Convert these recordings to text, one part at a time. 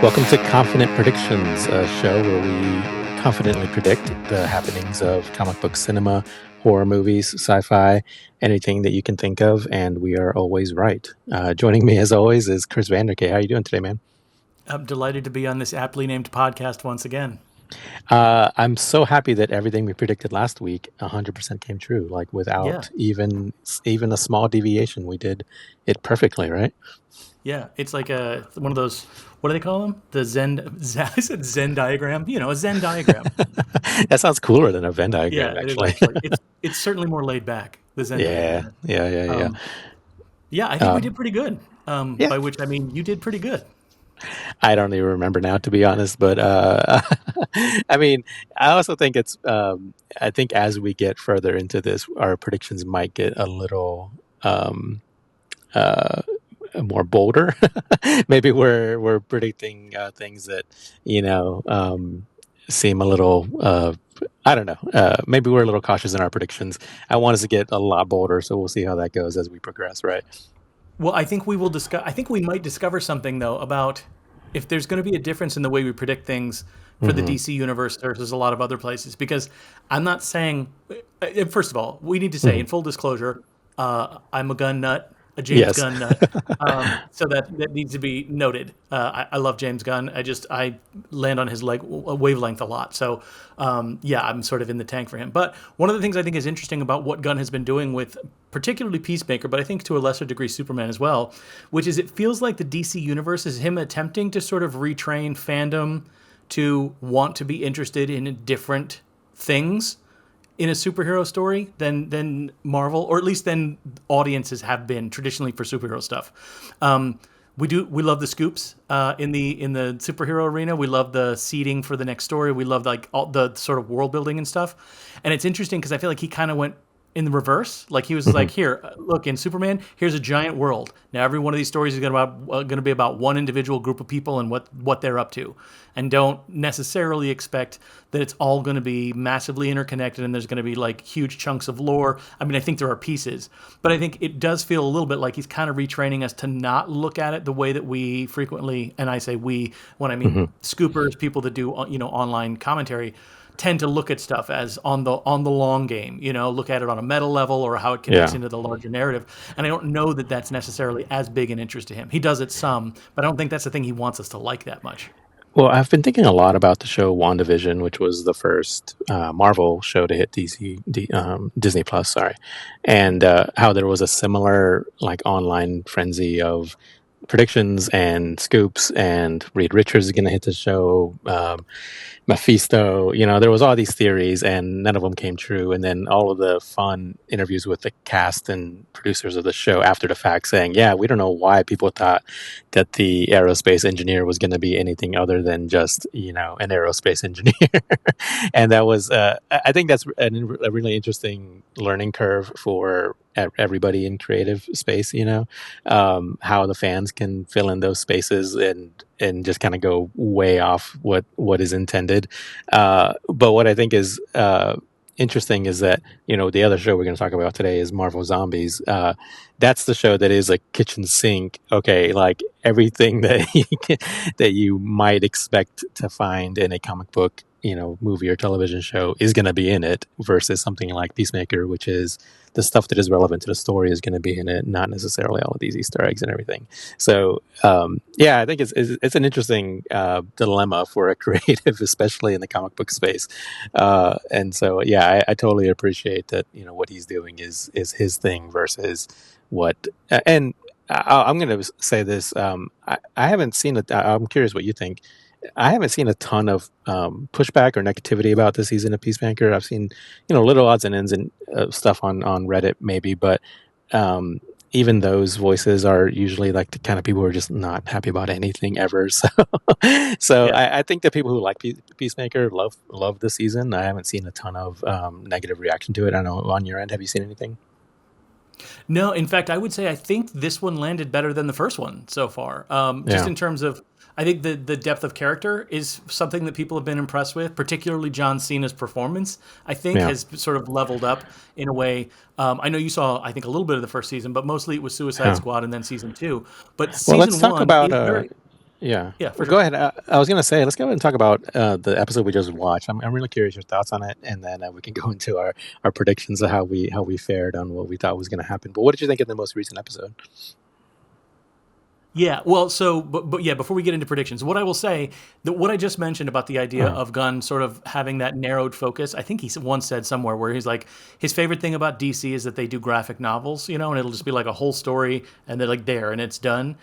Welcome to Confident Predictions, a show where we confidently predict the happenings of comic book cinema, horror movies, sci-fi, anything that you can think of, and we are always right. Joining me, as always, is Chris Vanderkay. How are you doing today, man? I'm delighted to be on this aptly named podcast once again. I'm so happy that everything we predicted last week 100% came true. Like Yeah, without even a small deviation, we did it perfectly, right? yeah. It's like one of those. What do they call them? The I said Zen diagram. A Zen diagram. That sounds cooler than a Venn Yeah, diagram, it is actually. actually. It's certainly more laid back. The Zen Yeah, diagram. yeah, yeah, yeah. Um, yeah, I think we Um, did pretty good. yeah, By which I mean you did pretty good. I don't even remember now, to be honest. But I mean, I also think I think as we get further into this, our predictions might get a little um, uh, more bolder. Maybe we're predicting things that you know seem a little. I don't know. Maybe we're a little cautious in our predictions. I want us to get a lot bolder, so we'll see how that goes as we progress. Right. Well, I think we will discuss. I think we might discover something though about if there's going to be a difference in the way we predict things for the Hmm. DC universe versus a lot of other places. Because I'm not saying. First of all, we need to say Hmm. in full disclosure, I'm a gun nut, a James Yes. Gunn nut. So that needs to be noted. I love James Gunn. I land on his wavelength a lot. So yeah, I'm sort of in the tank for him. But one of the things I think is interesting about what Gunn has been doing with particularly Peacemaker, but I think to a lesser degree Superman as well, which is it feels like the DC universe is him attempting to sort of retrain fandom to want to be interested in different things in a superhero story than Marvel, or at least than audiences have been traditionally for superhero stuff. We love the scoops in the superhero arena. We love the seeding for the next story. We love like all the sort of world building and stuff. And it's interesting because I feel like he kind of went in the reverse. Like he was Hmm. like, here, look, in Superman, here's a giant world. Now every one of these stories is going to be about one individual group of people and what they're up to, and don't necessarily expect that it's all going to be massively interconnected and there's going to be like huge chunks of lore. I mean, I think there are pieces, but I think it does feel a little bit like he's kind of retraining us to not look at it the way that we frequently, and I say we when I mean Hmm. scoopers, people that do online commentary, tend to look at stuff as on the long game, look at it on a meta level or how it connects Yeah. into the larger narrative. And I don't know that that's necessarily as big an interest to him. He does it some, but I don't think that's the thing he wants us to like that much. Well, I've been thinking a lot about the show WandaVision, which was the first Marvel show to hit Disney Plus, sorry, and how there was a similar like online frenzy of predictions and scoops, and Reed Richards is going to hit the show. Mephisto, there was all these theories and none of them came true. And then all of the fun interviews with the cast and producers of the show after the fact saying, yeah, we don't know why people thought that the aerospace engineer was going to be anything other than just, an aerospace engineer. And that was, I think that's a really interesting learning curve for everybody in creative space, how the fans can fill in those spaces and just kind of go way off what is intended. But what I think is interesting is that the other show we're going to talk about today is Marvel Zombies. That's the show that is a kitchen sink. Okay, like everything that that you might expect to find in a comic book, movie or television show is going to be in it, versus something like Peacemaker, which is the stuff that is relevant to the story is going to be in it, not necessarily all of these Easter eggs and everything. So yeah, I think it's an interesting dilemma for a creative, especially in the comic book space. And so yeah, I totally appreciate that. What he's doing is his thing versus what. And I'm going to say this: I haven't seen it. I'm curious what you think. I haven't seen a ton of pushback or negativity about this season of Peacemaker. I've seen, little odds and ends and stuff on Reddit maybe, but um, even those voices are usually like the kind of people who are just not happy about anything ever. So, so Yeah. I think that people who like Peacemaker love the season. I haven't seen a ton of negative reaction to it. I don't know on your end. Have you seen anything? No, in fact, I would say I think this one landed better than the first one so far. Just Yeah, in terms of, I think the depth of character is something that people have been impressed with, particularly John Cena's performance. I think yeah, has sort of leveled up in a way. I know you saw, I think, a little bit of the first season, but mostly it was Suicide yeah. Squad and then season two. But Well, let's season talk one about is very. Yeah. Yeah, for Well, go sure. ahead. I was going to say, let's go ahead and talk about the episode we just watched. I'm really curious your thoughts on it, and then we can go into our predictions of how we fared on what we thought was going to happen. But what did you think of the most recent episode? Yeah, well, but yeah, before we get into predictions, what I will say that what I just mentioned about the idea Uh, of Gunn sort of having that narrowed focus, I think he once said somewhere where he's like, his favorite thing about DC is that they do graphic novels, and it'll just be like a whole story and they're like there and it's done.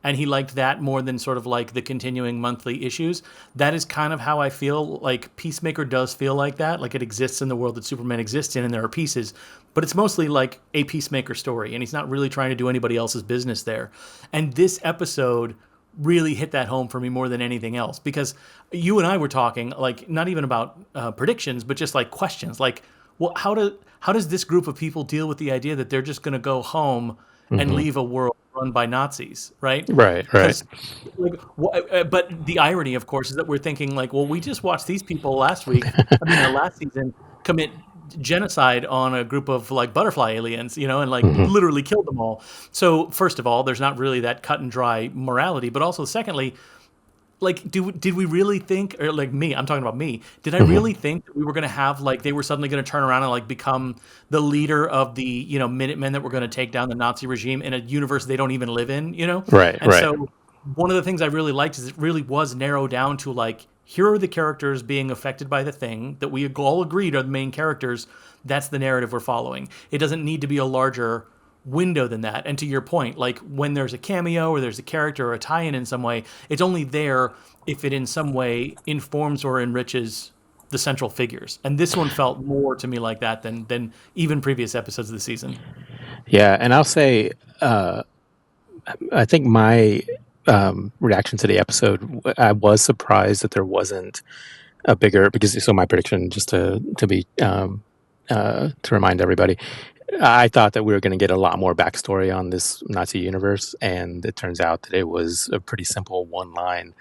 And he liked that more than sort of like the continuing monthly issues. That is kind of how I feel. Like Peacemaker does feel like that. Like it exists in the world that Superman exists in, and there are pieces, but it's mostly like a Peacemaker story, and he's not really trying to do anybody else's business there. And this episode really hit that home for me more than anything else because you and I were talking like not even about predictions, but just like questions, like, well, how does this group of people deal with the idea that they're just going to go home and hmm leave a world run by Nazis, right? Right, right. Because like, but the irony, of course, is that we're thinking like, well, we just watched these people last week. I mean, last season commit genocide on a group of like butterfly aliens, and like hmm literally killed them all. So first of all, there's not really that cut and dry morality, but also secondly, like did we really think, or like me, I'm talking about me, did I hmm really think that we were going to have like they were suddenly going to turn around and like become the leader of the Minutemen that were going to take down the Nazi regime in a universe they don't even live in? Right, And right. so one of the things I really liked is it really was narrowed down to like, here are the characters being affected by the thing that we all agreed are the main characters. That's the narrative we're following. It doesn't need to be a larger window than that. And to your point, like when there's a cameo or there's a character or a tie-in in some way, it's only there if it in some way informs or enriches the central figures. And this one felt more to me like that than even previous episodes of the season. Yeah, and I'll say, I think my reaction to the episode, I was surprised that there wasn't a bigger, because so my prediction, just to be to remind everybody, I thought that we were going to get a lot more backstory on this Nazi universe, and it turns out that it was a pretty simple one line.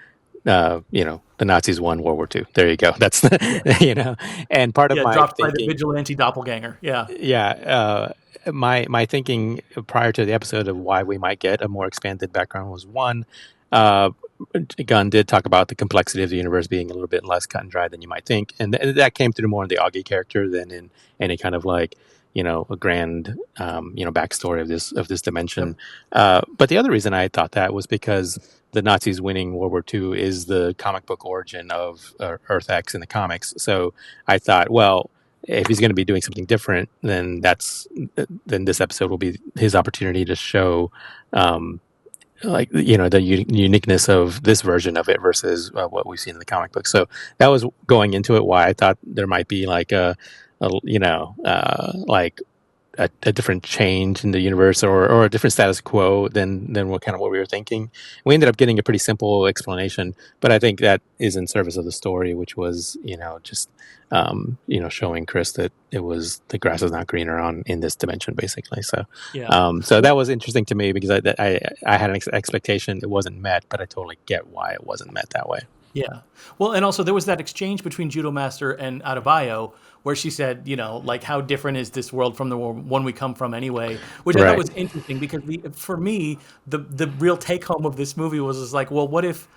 The Nazis won World War II. There you go. That's Yeah. and part of Yeah, my dropped by the thinking, vigilante doppelganger. Yeah. yeah, my thinking prior to the episode of why we might get a more expanded background was one, uh, Gunn did talk about the complexity of the universe being a little bit less cut and dry than you might think, and that came through more in the Augie character than in any kind of like a grand backstory of this Yep. dimension. But the other reason I thought that was because the Nazis winning World War II is the comic book origin of Earth X in the comics. So I thought, well, if he's going to be doing something different, then this episode will be his opportunity to show like the uniqueness of this version of it versus what we've seen in the comic book. So that was going into it why I thought there might be like like a different change in the universe or a different status quo than what we were thinking. We ended up getting a pretty simple explanation, but I think that is in service of the story, which was just showing Chris that it was the grass is not greener on in this dimension, basically. So Yeah. so that Well, was interesting to me because I had an expectation, it wasn't met, but I totally get why it wasn't met that way. yeah. Well, and also there was that exchange between Judo Master and Adebayo where she said, like how different is this world from the one we come from anyway, which I thought Right. was interesting because for me, the real take home of this movie was just like, well, what if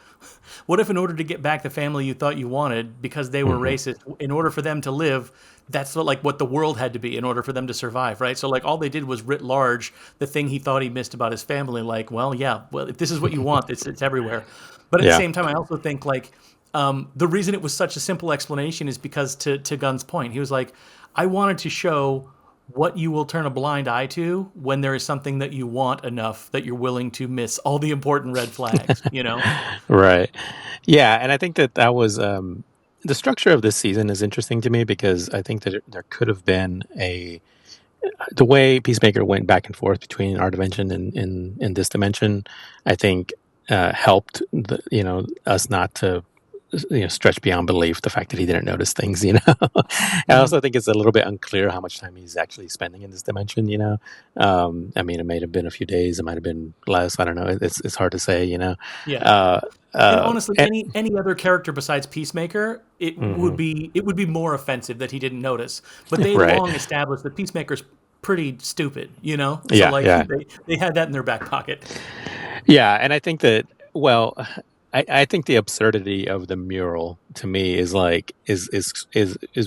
in order to get back the family you thought you wanted because they were hmm racist, in order for them to live, that's what the world had to be in order for them to survive, right? So like all they did was writ large the thing he thought he missed about his family, like, well, yeah, well, if this is what you want, it's everywhere. But at the Yeah. same time, I also think like the reason it was such a simple explanation is because to Gunn's point, he was like, I wanted to show what you will turn a blind eye to when there is something that you want enough that you're willing to miss all the important red flags. Right. Yeah, and I think that was the structure of this season is interesting to me because I think that there could have been the way Peacemaker went back and forth between our dimension and this dimension. I think helped us not to stretch beyond belief the fact that he didn't notice things. I Hmm. also think it's a little bit unclear how much time he's actually spending in this dimension. I mean, it might have been a few days, it might have been less, I don't know, it's hard to say. Yeah. uh And honestly, and, any other character besides Peacemaker, it would mhm. be it would be more offensive that he didn't notice. But they Right. long established that Peacemaker's pretty stupid. So Yeah, like yeah. they had that in their back pocket. Yeah, and I think that Well, I think the absurdity of the mural to me is like is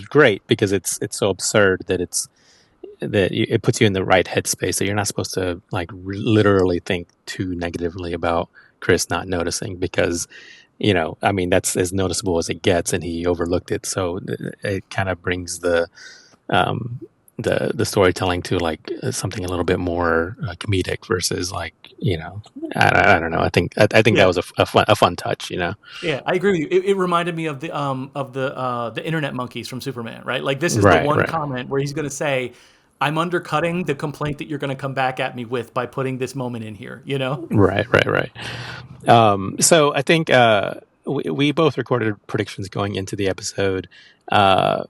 great because it's so absurd that it puts you in the right headspace that you're not supposed to like literally think too negatively about Chris not noticing because I mean that's as noticeable as it gets and he overlooked it, so it kind of brings um, the storytelling to like something a little bit more comedic versus like I don't know. I think that Yeah, was a fun touch. yeah, I agree with you. It reminded me of the internet monkeys from Superman, right? Like this is the Right, one right, comment where he's going to say, "I'm undercutting the complaint that you're going to come back at me with by putting this moment in here." You know? right, right, right. So I think we both recorded predictions going into the episode. Uh,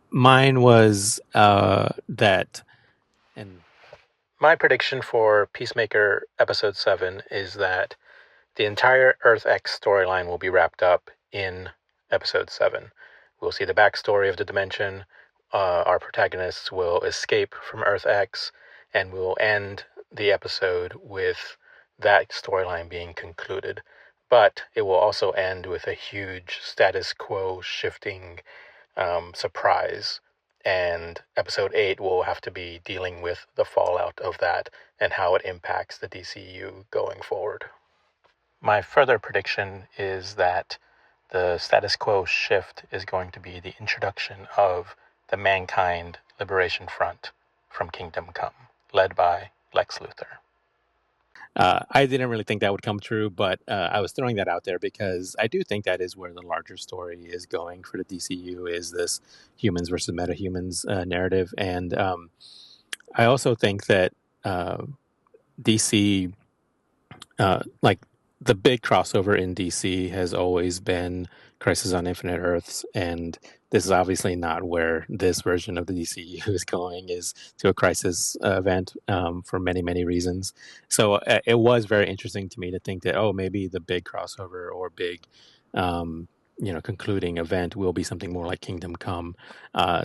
Mine was that, and my prediction for Peacemaker episode 7 is that the entire Earth X storyline will be wrapped up in episode 7. We'll see the backstory of the dimension. Our protagonists will escape from Earth X, and we'll end the episode with that storyline being concluded. But it will also end with a huge status quo shifting surprise. And episode 8 will have to be dealing with the fallout of that and how it impacts the DCU going forward. My further prediction is that the status quo shift is going to be the introduction of the Mankind Liberation Front from Kingdom Come, led by Lex Luthor. I didn't really think that would come true, but I was throwing that out there because I do think that is where the larger story is going for the DCU is this humans versus metahumans narrative, and I also think that uh, DC like the big crossover in DC has always been Crisis on Infinite Earths, and this is obviously not where this version of the DCU is going. Is to a Crisis event for many many reasons. So it was very interesting to me to think that maybe the big crossover or big um, concluding event will be something more like Kingdom Come.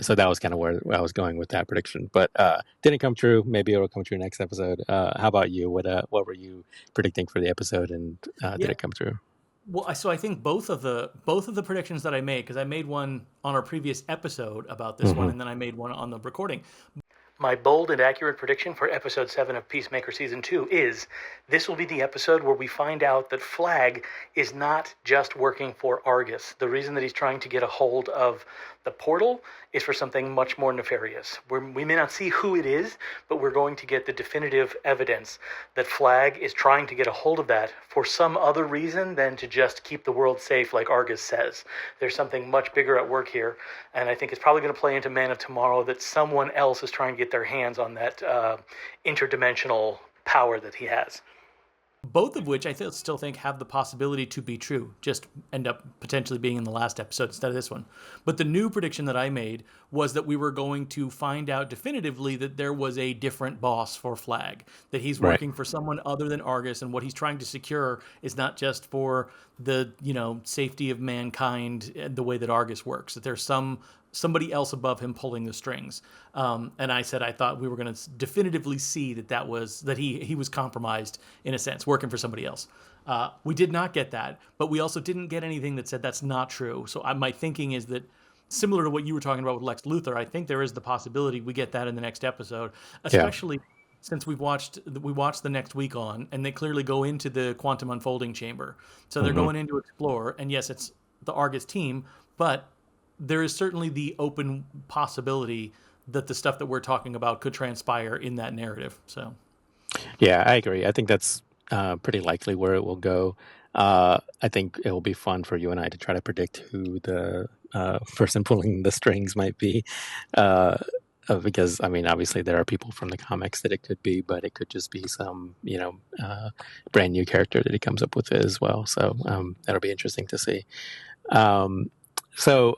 So that was kind of where I was going with that prediction, but didn't come true. Maybe it'll come true next episode. How about you? What were you predicting for the episode, and did Yeah. it come true? Well, so I think both of the predictions that I made, because I made one on our previous episode about this one, Hmm. and then I made one on the recording. My bold and accurate prediction for episode 7 of Peacemaker season 2 is this will be the episode where we find out that Flag is not just working for Argus. The reason that he's trying to get a hold of the portal is for something much more nefarious. We may not see who it is, but we're going to get the definitive evidence that Flag is trying to get a hold of that for some other reason than to just keep the world safe like Argus says. There's something much bigger at work here, and I think it's probably going to play into Man of Tomorrow that someone else is trying to get their hands on that interdimensional power that he has. Both of which still think have the possibility to be true, just end up potentially being in the last episode instead of this one. But the new prediction that I made was that we were going to find out definitively that there was a different boss for Flag, that he's Right. working for someone other than Argus, and what he's trying to secure is not just for the safety of mankind and the way that Argus works, that there's somebody else above him pulling the strings. And I said I thought we were going to definitively see that he was compromised in a sense, working for somebody else. We did not get that, but we also didn't get anything that said that's not true. So my thinking is that similar to what you were talking about with Lex Luthor, I think there is the possibility we get that in the next episode, Yeah. especially since we watched the next week on, and they clearly go into the quantum unfolding chamber. So they're Hmm. going in to explore, and yes, it's the Argus team, but there is certainly the open possibility that the stuff that we're talking about could transpire in that narrative. So Yeah, I agree. I think that's pretty likely where it will go. I think it will be fun for you and I to try to predict who the person pulling the strings might be. Uh, because I mean, obviously there are people from the comics that it could be, but it could just be some, brand new character that he comes up with as well. So that'll be interesting to see. Um, so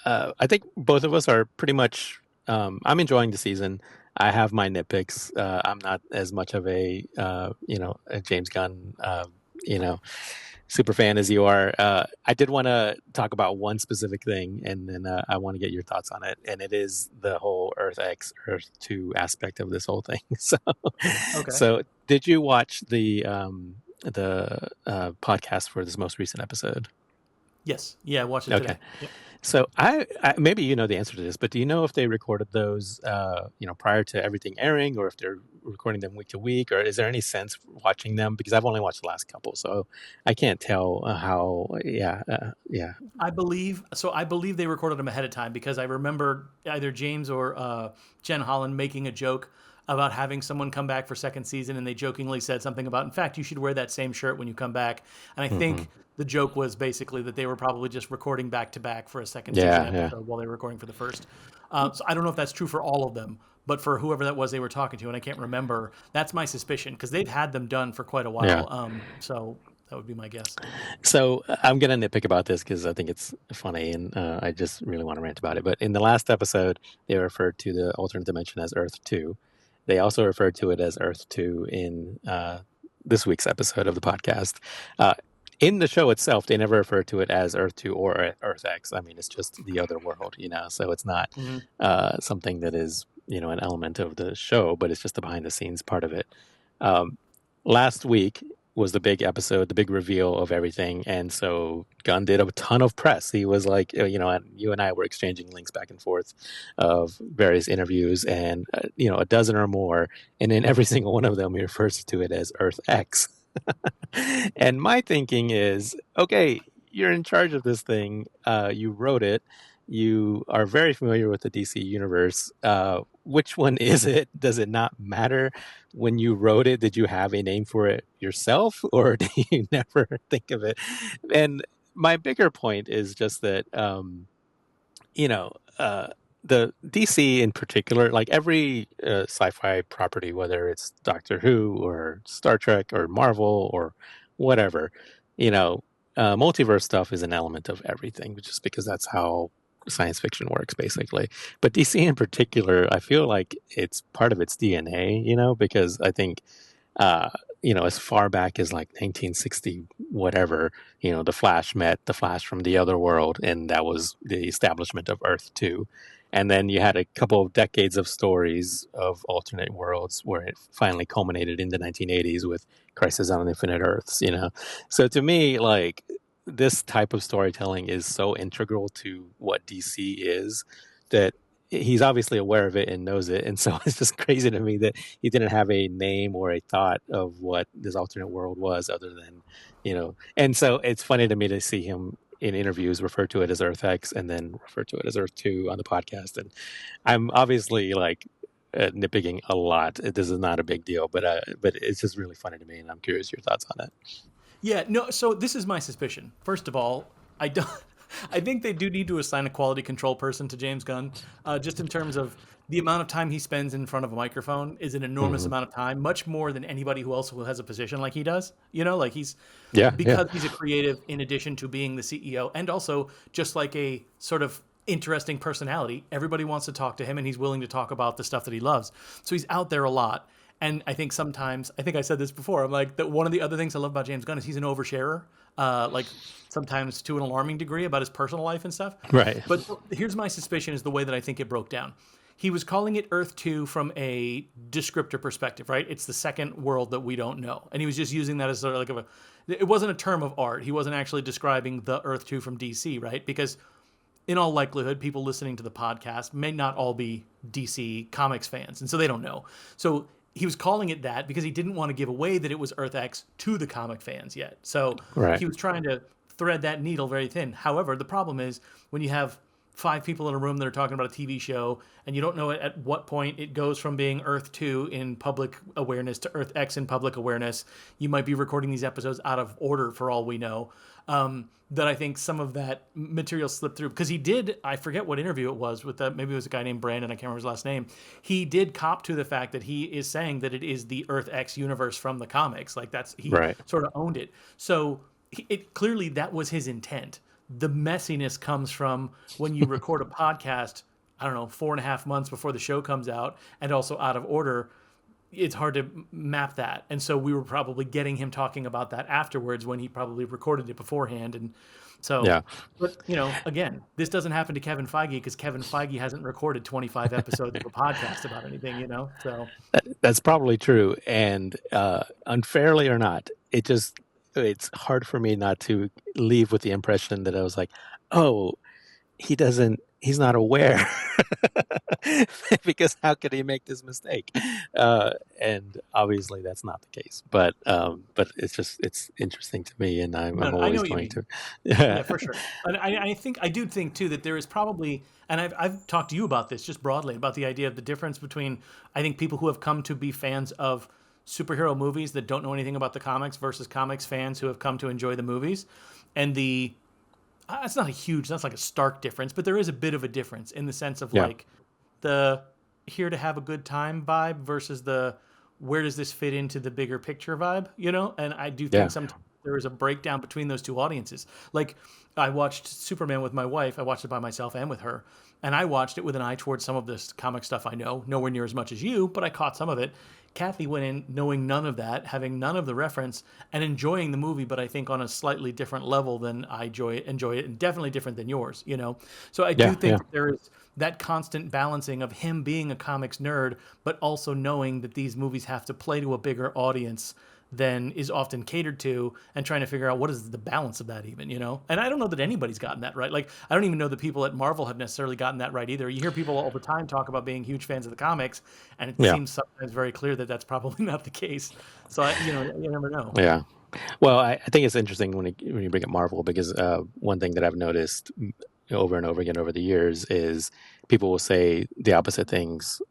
I think both of us are pretty much. I'm enjoying the season. I have my nitpicks. I'm not as much of a James Gunn, you know, super fan as you are. I did want to talk about one specific thing, and then I want to get your thoughts on it. And it is the whole Earth X, Earth Two aspect of this whole thing. So, okay. so did you watch the podcast for this most recent episode? Yes. Yeah, I watched it Okay. today. Yep. So I maybe you know the answer to this, but do you know if they recorded those, prior to everything airing, or if they're recording them week to week, or is there any sense watching them? Because I've only watched the last couple, so I can't tell how. Yeah, yeah. I believe they recorded them ahead of time because I remember either James or Jen Holland making a joke about having someone come back for second season, and they jokingly said something about, in fact, you should wear that same shirt when you come back. And I Hmm. think the joke was basically that they were probably just recording back to back for a second season Yeah, yeah, episode while they were recording for the first. So I don't know if that's true for all of them, but for whoever that was they were talking to, and I can't remember, that's my suspicion because they've had them done for quite a yeah. while. So that would be my guess. So I'm gonna nitpick about this because I think it's funny, and I just really want to rant about it. But in the last episode, they referred to the alternate dimension as Earth Two. They also referred to it as Earth Two in this week's episode of the podcast. Uh, in the show itself, they never refer to it as Earth Two or Earth X. I mean, it's just the other world, So it's not Mhm. something that is an element of the show, but it's just the behind the scenes part of it. Um, Last week was the big episode, the big reveal of everything. And so Gunn did a ton of press. He was like, and you and I were exchanging links back and forth of various interviews and, a dozen or more. And in every single one of them, he refers to it as Earth X. And my thinking is, okay, you're in charge of this thing. You wrote it. You are very familiar with the DC universe. Which one is it? Does it not matter? When you wrote it, did you have a name for it yourself, or do you never think of it? And my bigger point is just that, you know, uh, the DC in particular, like every sci-fi property, whether it's Doctor Who or Star Trek or Marvel or whatever, multiverse stuff is an element of everything, just because that's how science fiction works, basically. But DC in particular, I feel like it's part of its DNA, because I think uh, as far back as like 1960, whatever, the Flash met the Flash from the other world, and that was the establishment of Earth 2. And then you had a couple of decades of stories of alternate worlds where it finally culminated in the 1980s with Crisis on Infinite Earths. So to me, like, this type of storytelling is so integral to what DC is that he's obviously aware of it and knows it. And so it's just crazy to me that he didn't have a name or a thought of what this alternate world was other than, and so it's funny to me to see him in interviews refer to it as Earth X and then refer to it as Earth 2 on the podcast. And I'm obviously like nitpicking a lot. This is not a big deal, but it's just really funny to me, and I'm curious your thoughts on it. Yeah, no, so this is my suspicion. First of all, I don't I think they do need to assign a quality control person to James Gunn, just in terms of the amount of time he spends in front of a microphone is an enormous Hmm. amount of time, much more than anybody who also has a position like he does. Like he's Yeah, yeah, because he's a creative in addition to being the CEO and also just like a sort of interesting personality. Everybody wants to talk to him and he's willing to talk about the stuff that he loves. So he's out there a lot. And I think sometimes, I think I said this before, I'm like, that one of the other things I love about James Gunn is he's an oversharer, like sometimes to an alarming degree about his personal life and stuff. right, But here's my suspicion is the way that I think it broke down. He was calling it Earth 2 from a descriptor perspective, right? It's the second world that we don't know. And he was just using that as sort of like it wasn't a term of art. He wasn't actually describing the Earth 2 from DC, right? Because in all likelihood, people listening to the podcast may not all be DC Comics fans, and so they don't know. So he was calling it that because he didn't want to give away that it was Earth X to the comic fans yet. So right. he was trying to thread that needle very thin. However, the problem is when you have five people in a room that are talking about a TV show, and you don't know at what point it goes from being Earth 2 in public awareness to Earth X in public awareness. You might be recording these episodes out of order for all we know. That I think some of that material slipped through because he did. I forget what interview it was with that. Maybe it was a guy named Brandon. I can't remember his last name. He did cop to the fact that he is saying that it is the Earth X universe from the comics. Like he Right. sort of owned it. So it clearly that was his intent. The messiness comes from when you record a podcast, I don't know, 4.5 months before the show comes out and also out of order. It's hard to map that. And so we were probably getting him talking about that afterwards when he probably recorded it beforehand. And So, Yeah. but again, this doesn't happen to Kevin Feige because Kevin Feige hasn't recorded 25 episodes of a podcast about anything. So, That's probably true. And unfairly or not, it's hard for me not to leave with the impression that I was like, oh, he's not aware because how could he make this mistake? And obviously that's not the case. But it's interesting to me, and I'm no, I know always what you going mean. to. Yeah, for sure. And I do think too that there is probably, and I've talked to you about this just broadly about the idea of the difference between I think people who have come to be fans of superhero movies that don't know anything about the comics versus comics fans who have come to enjoy the movies, and it's not a huge, that's like a stark difference, but there is a bit of a difference in the sense of Yeah, like the here to have a good time vibe versus the where does this fit into the bigger picture vibe. And I do think yeah, sometimes there is a breakdown between those two audiences. Like I watched Superman with my wife. I watched it by myself and with her. And I watched it with an eye towards some of this comic stuff I know, nowhere near as much as you, but I caught some of it. Kathy went in knowing none of that, having none of the reference, and enjoying the movie, but I think on a slightly different level than I enjoy it, and definitely different than yours. So I do yeah, think yeah. that there is that constant balancing of him being a comics nerd, but also knowing that these movies have to play to a bigger audience than is often catered to, and trying to figure out what is the balance of that even. And I don't know that anybody's gotten that right. Like I don't even know that people at Marvel have necessarily gotten that right either. You hear people all the time talk about being huge fans of the comics, and it Yeah. seems sometimes very clear that that's probably not the case. So you never know. Yeah. Well, I think it's interesting when you bring up Marvel because one thing that I've noticed over and over again over the years is people will say the opposite things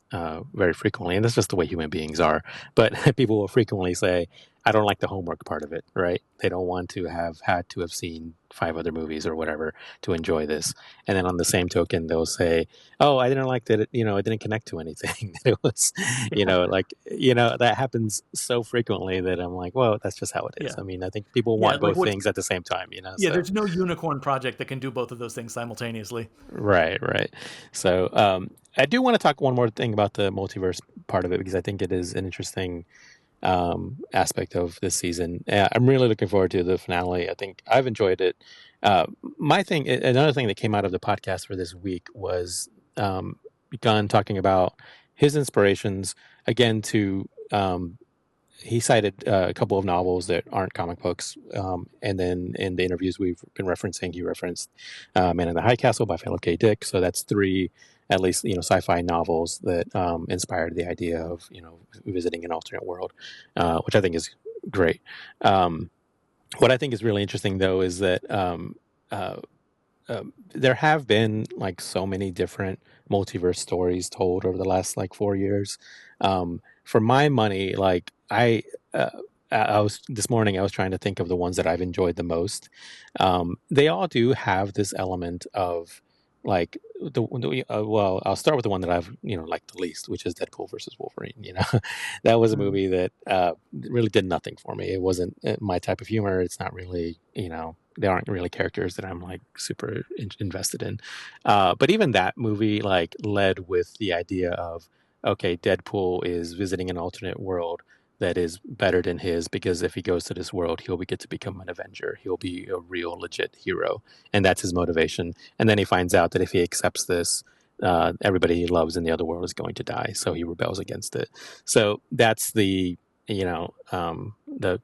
very frequently, and that's just the way human beings are. But people will frequently say, "I don't like the homework part of it." Right? They don't want to have had to have seen five other movies or whatever to enjoy this. And then on the same token, they'll say, "Oh, I didn't like that. It didn't connect to anything. That it was, like that happens so frequently that I'm like, well, that's just how it is. Yeah, I mean, I think people yeah. want Like both what's things at the same time. yeah. So There's no unicorn project that can do both of those things simultaneously. right, right. So I do want to talk one more thing about the multiverse part of it because I think it is an interesting aspect of this season. I'm really looking forward to the finale. I think I've enjoyed it. Another thing that came out of the podcast for this week was Gunn talking about his inspirations again to he cited a couple of novels that aren't comic books. And then in the interviews we've been referencing, he referenced Man in the High Castle by Philip K. Dick. So that's three, at least, sci-fi novels that inspired the idea of, visiting an alternate world, which I think is great. What I think is really interesting, though, is that uh, there have been like so many different multiverse stories told over the last like 4 years. For my money, like uh, I was this morning, I was trying to think of the ones that I've enjoyed the most. They all do have this element of like well, I'll start with the one that I've liked the least, which is Deadpool versus Wolverine. That was a Mhm. movie that really did nothing for me. It wasn't my type of humor. It's not really they aren't really characters that I'm like super invested in. But even that movie like led with the idea of okay, Deadpool is visiting an alternate world that is better than his because if he goes to this world, he'll get to become an Avenger. He'll be a real legit hero, and that's his motivation. And then he finds out that if he accepts this, everybody he loves in the other world is going to die, so he rebels against it. So that's the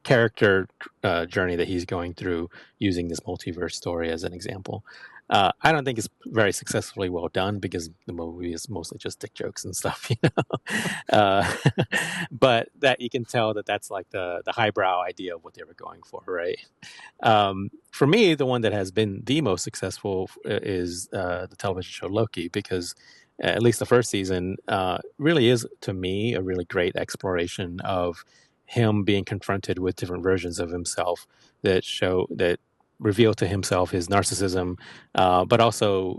character journey that he's going through using this multiverse story as an example. I don't think it's very successfully well done because the movie is mostly just dick jokes and stuff, uh, but that you can tell that that's like the highbrow idea of what they were going for, right? For me, the one that has been the most successful is the television show Loki, because at least the first season really is, to me, a really great exploration of him being confronted with different versions of himself that reveal to himself his narcissism, but also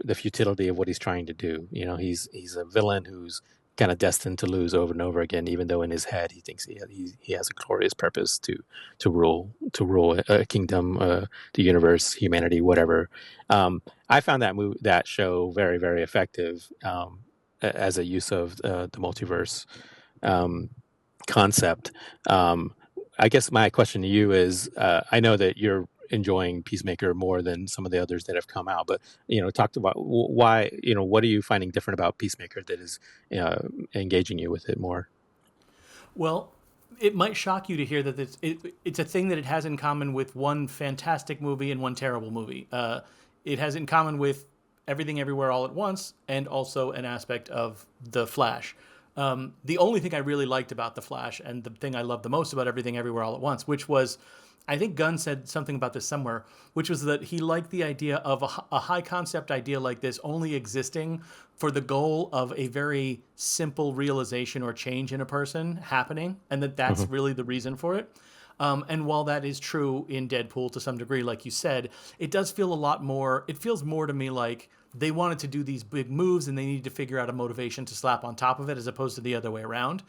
the futility of what he's trying to do. He's a villain who's kind of destined to lose over and over again, even though in his head he thinks he has a glorious purpose to rule a kingdom, the universe, humanity, whatever. I found that show very very effective as a use of the multiverse um, concept. Um, I guess my question to you is: I know that you're enjoying Peacemaker more than some of the others that have come out. But talked about why. What are you finding different about Peacemaker that is engaging you with it more? Well, it might shock you to hear that it's a thing that it has in common with one fantastic movie and one terrible movie. It has in common with Everything Everywhere All at Once and also an aspect of The Flash. The only thing I really liked about The Flash and the thing I loved the most about Everything Everywhere All at Once, which was, I think Gunn said something about this somewhere, which was that he liked the idea of a high concept idea like this only existing for the goal of a very simple realization or change in a person happening, and that's Hmm. really the reason for it. And while that is true in Deadpool to some degree, like you said, it does feel a lot more. It feels more to me like they wanted to do these big moves and they needed to figure out a motivation to slap on top of it as opposed to the other way around.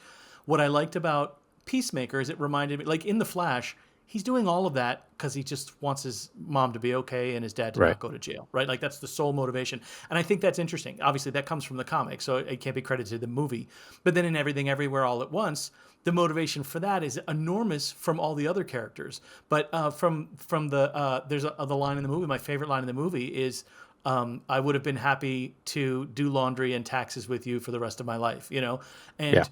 What I liked about Peacemaker is it reminded me, like in The Flash, he's doing all of that because he just wants his mom to be okay and his dad to Right. not go to jail, right? Like that's the sole motivation. And I think that's interesting. Obviously, that comes from the comic, so it can't be credited to the movie. But then in Everything Everywhere All at Once, the motivation for that is enormous from all the other characters. But from the line in the movie, my favorite line in the movie is, I would have been happy to do laundry and taxes with you for the rest of my life, Yeah. and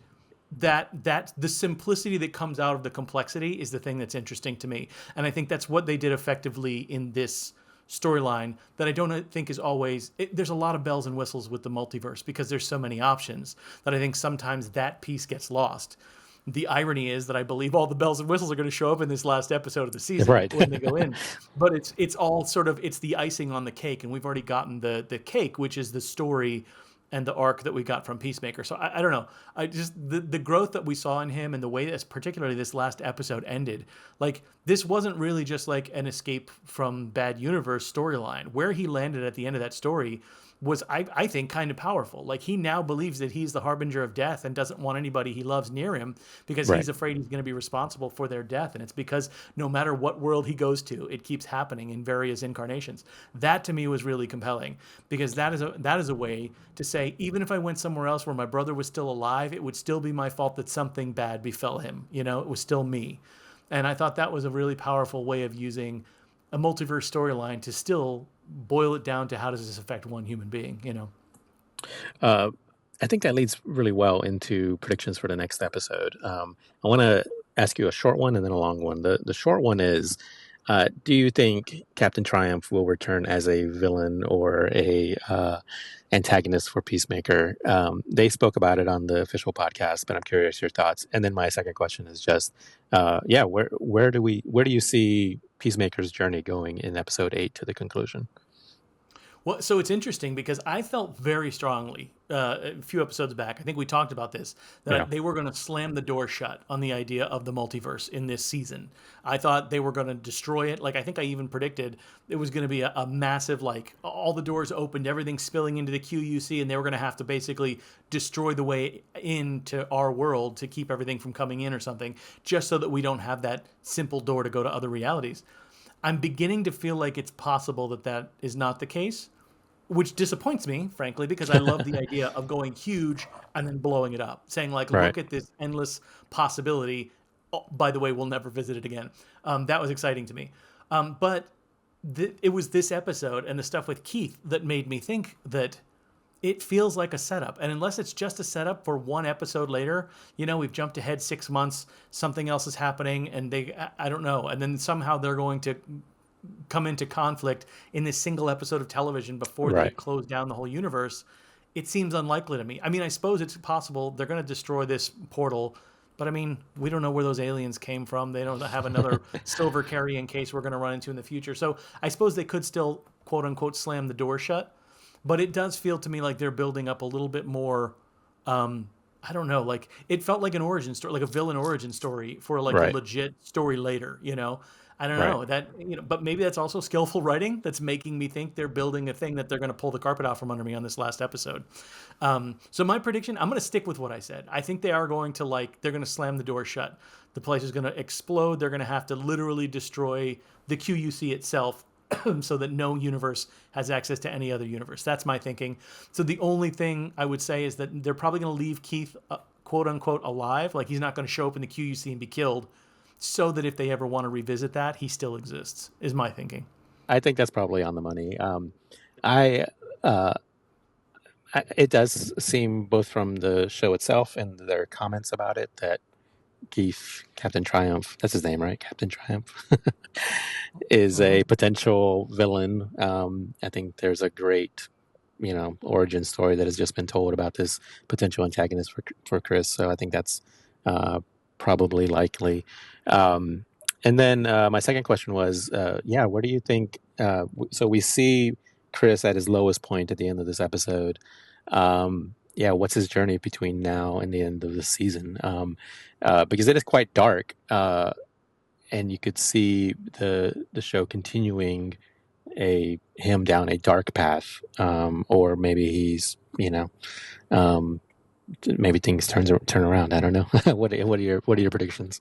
that the simplicity that comes out of the complexity is the thing that's interesting to me, and I think that's what they did effectively in this storyline that I don't think is always there's a lot of bells and whistles with the multiverse because there's so many options that I think sometimes that piece gets lost. The irony is that I believe all the bells and whistles are going to show up in this last episode of the season Right. when they go in, but it's all sort of it's the icing on the cake, and we've already gotten the cake, which is the story and the arc that we got from Peacemaker. So I don't know. I just the growth that we saw in him and the way that particularly this last episode ended, like this wasn't really just like an escape from bad universe storyline. Where he landed at the end of that story was I think kind of powerful. Like he now believes that he's the harbinger of death and doesn't want anybody he loves near him because Right. he's afraid he's going to be responsible for their death, and it's because no matter what world he goes to, it keeps happening in various incarnations. That to me was really compelling because that is a way to say even if I went somewhere else where my brother was still alive, it would still be my fault that something bad befell him. It was still me. And I thought that was a really powerful way of using a multiverse storyline to still boil it down to how does this affect one human being. Uh, I think that leads really well into predictions for the next episode. I want to ask you a short one and then a long one. The short one is, do you think Captain Triumph will return as a villain or a antagonist for Peacemaker? They spoke about it on the official podcast, but I'm curious your thoughts. And then my second question is just, yeah, where do you see Peacemaker's journey going in episode 8 to the conclusion? Well, so it's interesting because I felt very strongly a few episodes back. I think we talked about this Yeah. that they were going to slam the door shut on the idea of the multiverse in this season. I thought they were going to destroy it. Like I think I even predicted it was going to be a massive like all the doors opened, everything spilling into the QUC, and they were going to have to basically destroy the way into our world to keep everything from coming in or something, just so that we don't have that simple door to go to other realities. I'm beginning to feel like it's possible that that is not the case, which disappoints me, frankly, because I love the idea of going huge and then blowing it up, saying like, Right. look at this endless possibility. Oh, by the way, we'll never visit it again. That was exciting to me. But it was this episode and the stuff with Keith that made me think that it feels like a setup. And unless it's just a setup for one episode later, we've jumped ahead 6 months, something else is happening, and I don't know. And then somehow they're going to come into conflict in this single episode of television before they Right. close down the whole universe. It seems unlikely to me. I mean, I suppose it's possible they're going to destroy this portal, but I mean, we don't know where those aliens came from. They don't have another silver carrying case we're going to run into in the future. So I suppose they could still, quote unquote, slam the door shut. But it does feel to me like they're building up a little bit more. I don't know. Like it felt like an origin story, like a villain origin story for like a Right. legit story later. I don't Right. know that. But maybe that's also skillful writing that's making me think they're building a thing that they're going to pull the carpet out from under me on this last episode. So my prediction, I'm going to stick with what I said. I think they are going to they're going to slam the door shut. The place is going to explode. They're going to have to literally destroy the QUC itself so that no universe has access to any other universe. That's my thinking. So the only thing I would say is that they're probably going to leave Keith, quote unquote, alive. Like he's not going to show up in the QUC and be killed. so that if they ever want to revisit that, he still exists, is my thinking. I think that's probably on the money. I, uh, it does seem both from the show itself and their comments about it that Keith, Captain Triumph, that's his name, right? Captain Triumph is a Mm-hmm. potential villain. I think there's a great, origin story that has just been told about this potential antagonist for Chris. So I think that's uh, probably likely. Um, and then my second question was, yeah, where do you think? So we see Chris at his lowest point at the end of this episode. Yeah, what's his journey between now and the end of the season? Because it is quite dark, and you could see the show continuing a him down a dark path, or maybe he's um, maybe things turn around. I don't know. What are your predictions?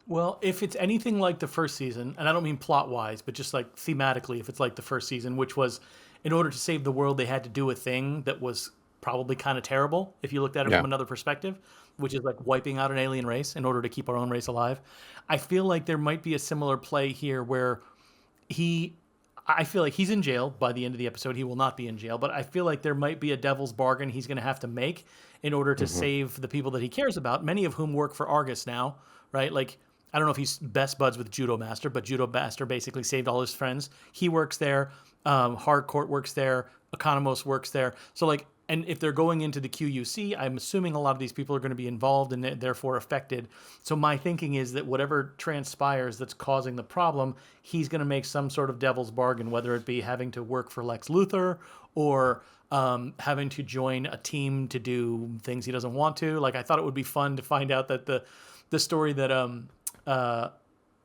Well, if it's anything like the first season, and I don't mean plot wise, but just like thematically, if it's like the first season, which was in order to save the world, they had to do a thing that was probably kind of terrible if you looked at it Yeah. from another perspective, which is like wiping out an alien race in order to keep our own race alive. I feel like there might be a similar play here where he I feel like he's in jail by the end of the episode. He will not be in jail, but I feel like there might be a devil's bargain he's going to have to make in order to Hmm. save the people that he cares about, many of whom work for Argus now, right? Like, I don't know if he's best buds with Judo Master, but Judo Master basically saved all his friends. He works there. Hardcourt works there. Economos works there. So, like, and if they're going into the QUC, I'm assuming a lot of these people are going to be involved and therefore affected. So my thinking is that whatever transpires that's causing the problem, he's going to make some sort of devil's bargain, whether it be having to work for Lex Luthor or having to join a team to do things he doesn't want to. Like I thought it would be fun to find out that the story uh,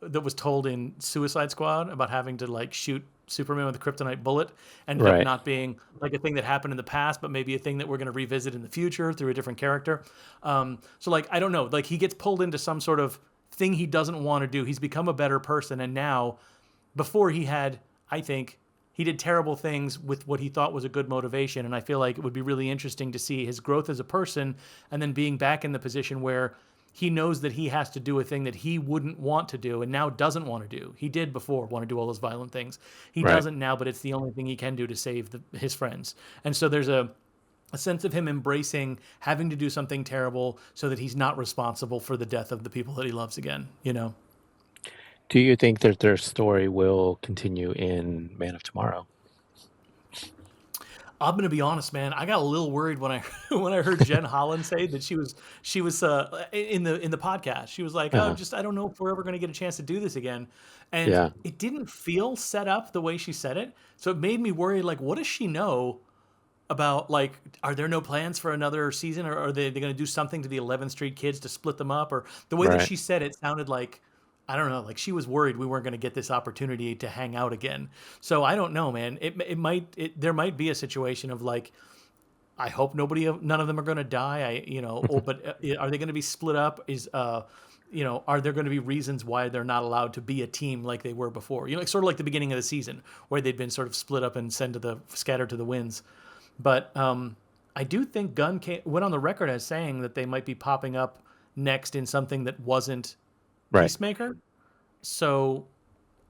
that was told in Suicide Squad about having to like shoot Superman with a kryptonite bullet ended up Right. not being like a thing that happened in the past, but maybe a thing that we're going to revisit in the future through a different character. So like I don't know, like he gets pulled into some sort of thing he doesn't want to do. He's become a better person, and now before he had, I think he did terrible things with what he thought was a good motivation, and I feel like it would be really interesting to see his growth as a person and then being back in the position where he knows that he has to do a thing that he wouldn't want to do and now doesn't want to do. He did before want to do all those violent things. He Right. doesn't now, but it's the only thing he can do to save his friends. And so there's a sense of him embracing having to do something terrible so that he's not responsible for the death of the people that he loves again, you know? Do you think that their story will continue in Man of Tomorrow? I'm gonna be honest, man. I got a little worried when I when I heard Jen Holland say that she was in the podcast. She was like, "Oh, Uh-huh. just I don't know if we're ever gonna get a chance to do this again," and Yeah. it didn't feel set up the way she said it. So it made me worry. Like, what does she know about? Like, are there no plans for another season, or are they going to do something to the 11th Street kids to split them up? Or the way that Right. she said it sounded like I don't know, like she was worried we weren't going to get this opportunity to hang out again. So I don't know, man. There might be a situation of like I hope none of them are going to die. But are they going to be split up? Are there going to be reasons why they're not allowed to be a team like they were before? Like sort of like the beginning of the season where they'd been sort of split up and scattered to the winds. But I do think went on the record as saying that they might be popping up next in something that wasn't Right. Peacemaker. So,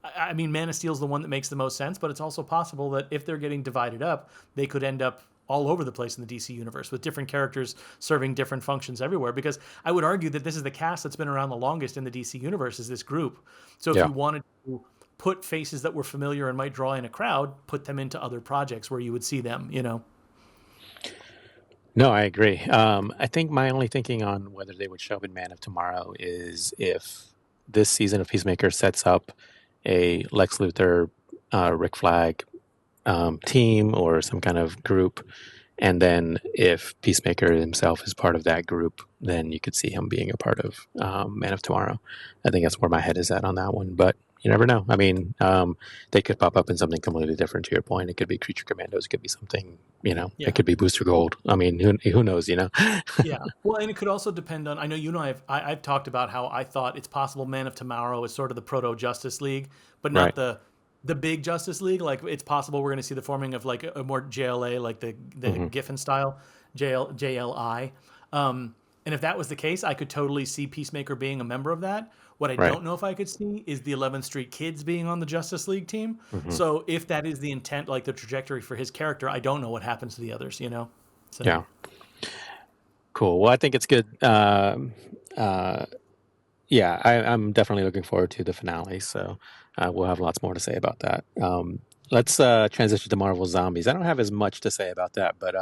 I mean, Man of Steel's the one that makes the most sense, but it's also possible that if they're getting divided up, they could end up all over the place in the DC universe with different characters serving different functions everywhere. Because I would argue that this is the cast that's been around the longest in the DC universe is this group. So if Yeah. you wanted to put faces that were familiar and might draw in a crowd, put them into other projects where you would see them, you know? No, I agree. I think my only thinking on whether they would show up in Man of Tomorrow is if this season of Peacemaker sets up a Lex Luthor, Rick Flag team or some kind of group, and then if Peacemaker himself is part of that group, then you could see him being a part of Man of Tomorrow. I think that's where my head is at on that one. But you never know. I mean, they could pop up in something completely different. To your point, it could be Creature Commandos. It could be something. It Yeah. could be Booster Gold. I mean, who knows? Yeah. Well, and it could also depend on. I know you know I've talked about how I thought it's possible Man of Tomorrow is sort of the proto Justice League, but not Right. the big Justice League. Like it's possible we're going to see the forming of like a more JLA, like the Hmm. Giffen style JLI. And if that was the case, I could totally see Peacemaker being a member of that. What I Right. don't know if I could see is the 11th Street Kids being on the Justice League team. Hmm. So if that is the intent, like the trajectory for his character, I don't know what happens to the others, you know? So, Yeah. Cool. Well, I think it's good. Uh, yeah, I'm definitely looking forward to the finale. So we'll have lots more to say about that. Let's transition to Marvel Zombies. I don't have as much to say about that, but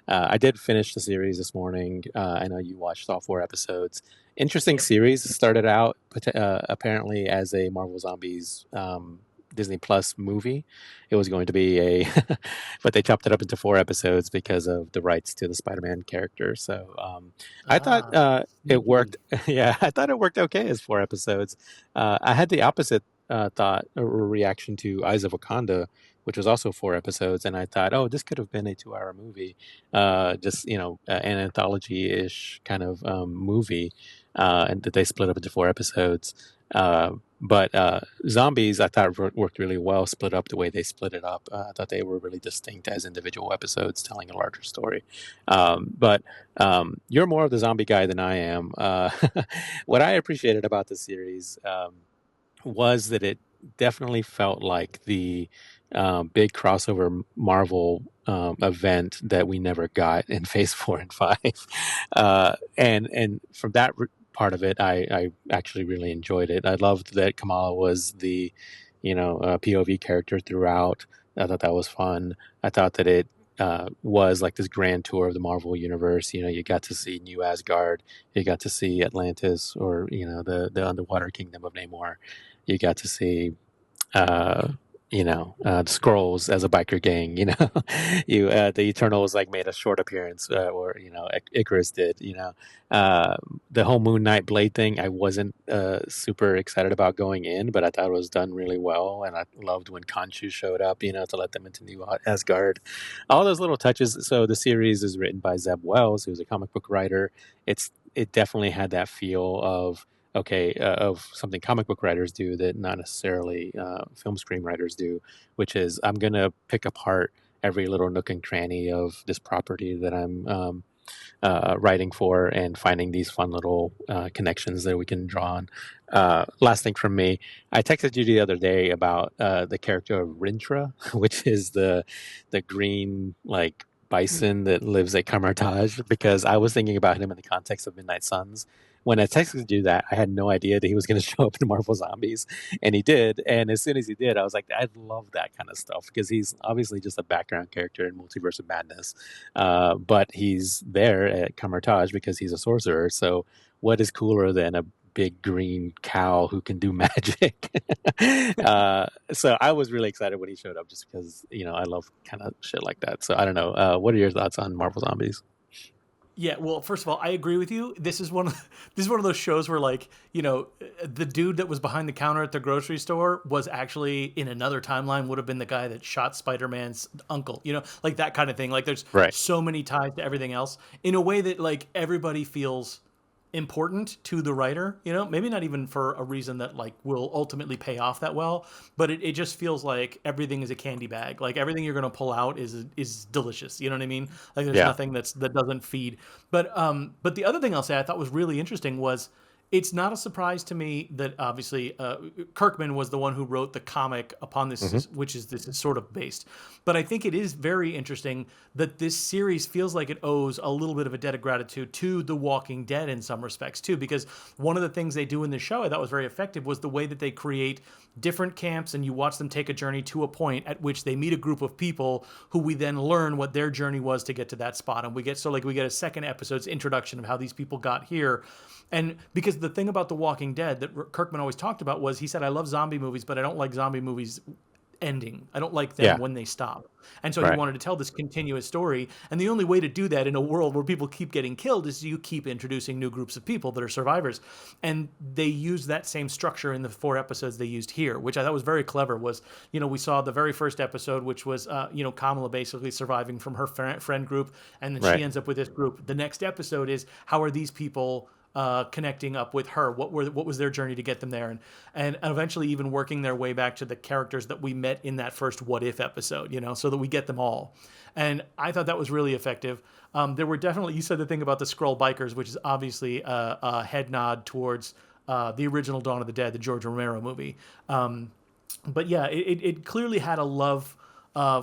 I did finish the series this morning. I know you watched all 4 episodes. Interesting yep. series. It started out apparently as a Marvel Zombies Disney Plus movie. It was going to be a, but they chopped it up into 4 episodes because of the rights to the Spider-Man character. So I thought Ah, it worked. sneaky. Yeah, I thought it worked okay as 4 episodes. I had the opposite thought or reaction to Eyes of Wakanda, which was also 4 episodes, and I thought, oh, this could have been a 2-hour movie, just an anthology-ish kind of movie, and that they split up into 4 episodes. But Zombies, I thought worked really well, split up the way they split it up. I thought they were really distinct as individual episodes, telling a larger story. But you're more of the zombie guy than I am. What I appreciated about the series was that it definitely felt like the big crossover Marvel event that we never got in Phase 4 and 5, and from that part of it, I actually really enjoyed it. I loved that Kamala was the POV character throughout. I thought that was fun. I thought that it was like this grand tour of the Marvel universe. You got to see New Asgard, you got to see Atlantis, or the underwater kingdom of Namor. You got to see uh, the Skrulls as a biker gang. The Eternals like made a short appearance, or Icarus did. Uh, the whole Moon Knight Blade thing, I wasn't super excited about going in, but I thought it was done really well, and I loved when Khonshu showed up, to let them into New Asgard. All those little touches. So the series is written by Zeb Wells, who's a comic book writer. It definitely had that feel of of something comic book writers do that not necessarily film screenwriters do, which is I'm going to pick apart every little nook and cranny of this property that I'm writing for and finding these fun little connections that we can draw on. Last thing from me, I texted you the other day about the character of Rintra, which is the green like bison that lives at Kamartaj, because I was thinking about him in the context of Midnight Suns. When I texted you that, I had no idea that he was going to show up in Marvel Zombies, and he did. And as soon as he did, I was like, I love that kind of stuff because he's obviously just a background character in Multiverse of Madness, but he's there at Kamartaj because he's a sorcerer. So, what is cooler than a big green cow who can do magic? So, I was really excited when he showed up just because, I love kind of shit like that. So, I don't know. What are your thoughts on Marvel Zombies? Yeah, well, first of all, I agree with you. This is one of those shows where, like, the dude that was behind the counter at the grocery store was actually in another timeline would have been the guy that shot Spider-Man's uncle. Like that kind of thing. Like there's Right. so many ties to everything else in a way that like everybody feels important to the writer, maybe not even for a reason that like will ultimately pay off that well, but it just feels like everything is a candy bag. Like everything you're going to pull out is delicious. You know what I mean? Like there's Yeah. nothing that doesn't feed. But the other thing I'll say I thought was really interesting was it's not a surprise to me that obviously Kirkman was the one who wrote the comic upon Hmm. this, which is this is sort of based. But I think it is very interesting that this series feels like it owes a little bit of a debt of gratitude to The Walking Dead in some respects too, because one of the things they do in the show I thought was very effective was the way that they create different camps and you watch them take a journey to a point at which they meet a group of people who we then learn what their journey was to get to that spot, and we get a second episode's introduction of how these people got here. And because the thing about The Walking Dead that Kirkman always talked about was he said, I love zombie movies, but I don't like zombie movies ending. I don't like them Yeah. when they stop. And so he Right. wanted to tell this continuous story. And the only way to do that in a world where people keep getting killed is you keep introducing new groups of people that are survivors. And they use that same structure in the 4 episodes they used here, which I thought was very clever. Was, we saw the very first episode, which was, Kamala basically surviving from her friend group. And then she Right. ends up with this group. The next episode is how are these people connecting up with her. What was their journey to get them there, and eventually even working their way back to the characters that we met in that first What If episode, so that we get them all. And I thought that was really effective. There were definitely, you said the thing about the Skrull bikers, which is obviously a head nod towards the original Dawn of the Dead, the George Romero movie. But yeah, it clearly had a love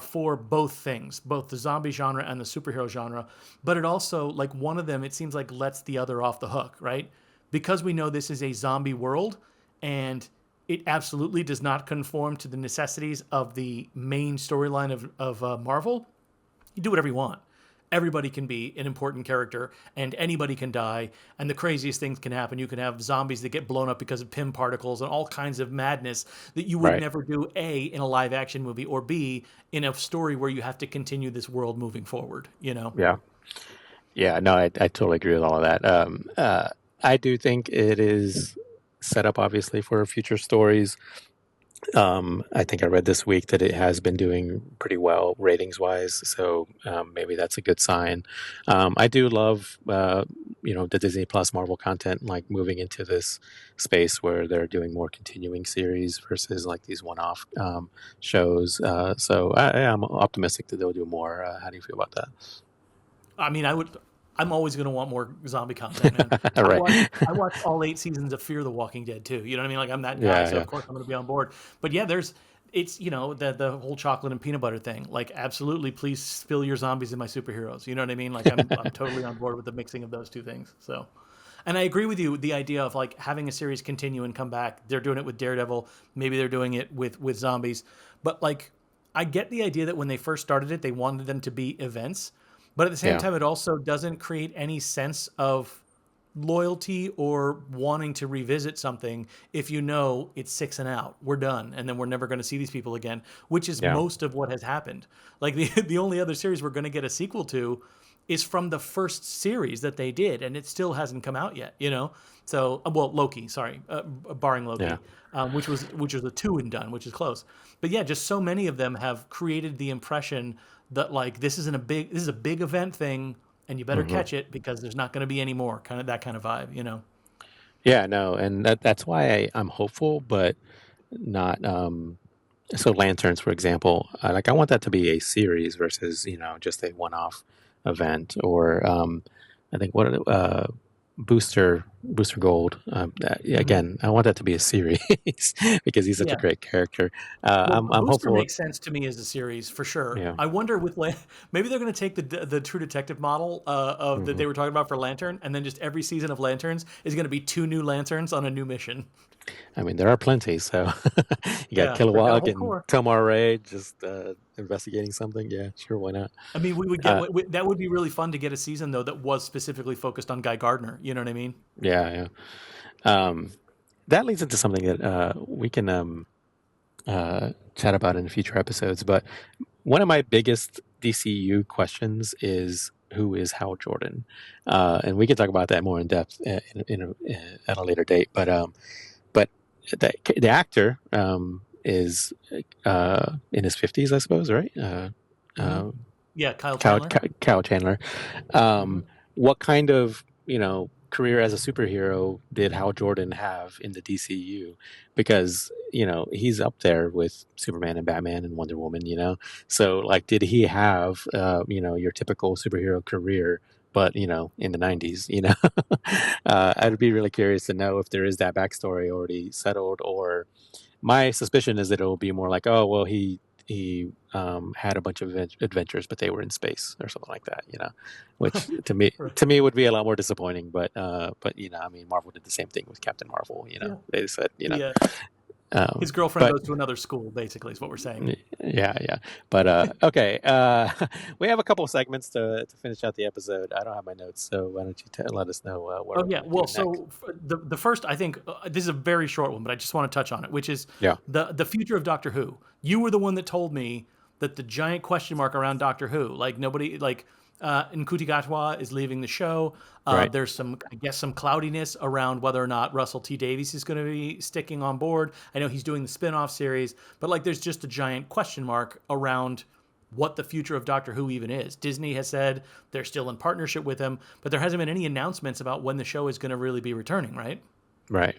for both things, both the zombie genre and the superhero genre. But it also, like, one of them, it seems like lets the other off the hook, right? Because we know this is a zombie world, and it absolutely does not conform to the necessities of the main storyline of Marvel. You do whatever you want. Everybody can be an important character, and anybody can die, and the craziest things can happen. You can have zombies that get blown up because of Pym particles and all kinds of madness that you would Right. never do, A, in a live action movie, or B, in a story where you have to continue this world moving forward. Yeah. Yeah. No, I totally agree with all of that. I do think it is set up obviously for future stories. I think I read this week that it has been doing pretty well ratings wise, so maybe that's a good sign. I do love, the Disney Plus Marvel content, like moving into this space where they're doing more continuing series versus like these one-off shows. So I am optimistic that they'll do more. How do you feel about that? I mean, I'm always going to want more zombie content, man. I Right. watched I watched all 8 seasons of Fear the Walking Dead too. You know what I mean? Like, I'm that guy, Yeah. so Yeah. of course I'm going to be on board. But yeah, it's the whole chocolate and peanut butter thing. Like, absolutely, please spill your zombies in my superheroes. You know what I mean? Like, I'm totally on board with the mixing of those two things. So, and I agree with you. The idea of like having a series continue and come back. They're doing it with Daredevil. Maybe they're doing it with zombies. But like, I get the idea that when they first started it, they wanted them to be events. But at the same Yeah. time, it also doesn't create any sense of loyalty or wanting to revisit something if you know it's six and out. We're done, and then we're never going to see these people again, which is Yeah. most of what has happened. Like, the only other series we're going to get a sequel to is from the first series that they did, and it still hasn't come out yet. So, well, Loki, sorry, barring Yeah. Loki, which was a two and done, which is close. But yeah, just so many of them have created the impression that, like, this is a big event thing, and you better Hmm. catch it because there's not going to be any more. Kind of that kind of vibe. Yeah. No, and that's why I'm hopeful, but not. So lanterns, for example, like I want that to be a series versus just a one-off event. Or I think Booster Gold. Yeah, Hmm. again, I want that to be a series because he's such a Yeah. great character. Well, I'm Booster hopeful. makes sense to me as a series for sure. Yeah. I wonder maybe they're going to take the True Detective model of that Hmm. they were talking about for Lantern, and then just every season of Lanterns is going to be two new Lanterns on a new mission. I mean, there are plenty. So you got Yeah, they've got a Kilowog whole and core. Tomar Ray just investigating something. Yeah, sure, why not? I mean, we would get Uh, that would be really fun to get a season though that was specifically focused on Guy Gardner. You know what I mean? yeah, yeah. That leads into something that we can chat about in future episodes. But one of my biggest DCU questions is who is Hal Jordan, and we can talk about that more in depth at a later date. But the actor is in his 50s, I suppose, right? Hmm. Uh, Yeah, Kyle Chandler. Kyle Chandler. Hmm. What kind of career as a superhero did Hal Jordan have in the DCU? Because he's up there with Superman and Batman and Wonder Woman. So like, did he have your typical superhero career? But in the '90s, I'd be really curious to know if there is that backstory already settled, or my suspicion is that it'll be more like, oh well, he had a bunch of adventures, but they were in space or something like that, which to me would be a lot more disappointing. But I mean, Marvel did the same thing with Captain Marvel. Yeah. They said, The his girlfriend but goes to another school. Basically, is what we're saying. yeah, yeah. But okay, we have a couple of segments to finish out the episode. I don't have my notes, so why don't you let us know what Oh we're yeah, going to well, do next? so the first, I think this is a very short one, but I just want to touch on it, which is Yeah, the future of Doctor Who. You were the one that told me that the giant question mark around Doctor Who, like nobody, like Nkuti Gatwa is leaving the show. right. There's I guess, some cloudiness around whether or not Russell T Davies is going to be sticking on board. I know he's doing the spin-off series, but like there's just a giant question mark around what the future of Doctor Who even is. Disney has said they're still in partnership with him, but there hasn't been any announcements about when the show is going to really be returning, right? Right.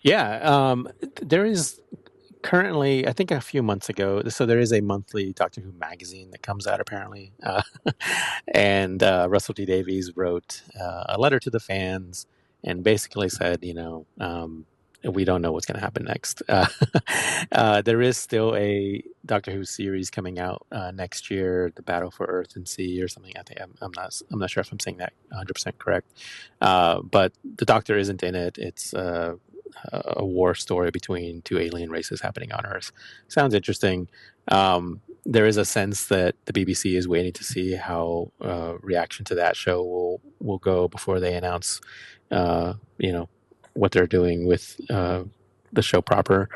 Yeah. There is currently, I think a few months ago, so there is a monthly Doctor Who magazine that comes out apparently, and Russell T Davies wrote a letter to the fans and basically said, we don't know what's going to happen next. There is still a Doctor Who series coming out next year, The Battle for Earth and Sea or something. I think I'm not sure if I'm saying that 100% correct, but the Doctor isn't in it. It's a war story between two alien races happening on Earth. Sounds interesting. There is a sense that the BBC is waiting to see how reaction to that show will go before they announce, what they're doing with the show proper.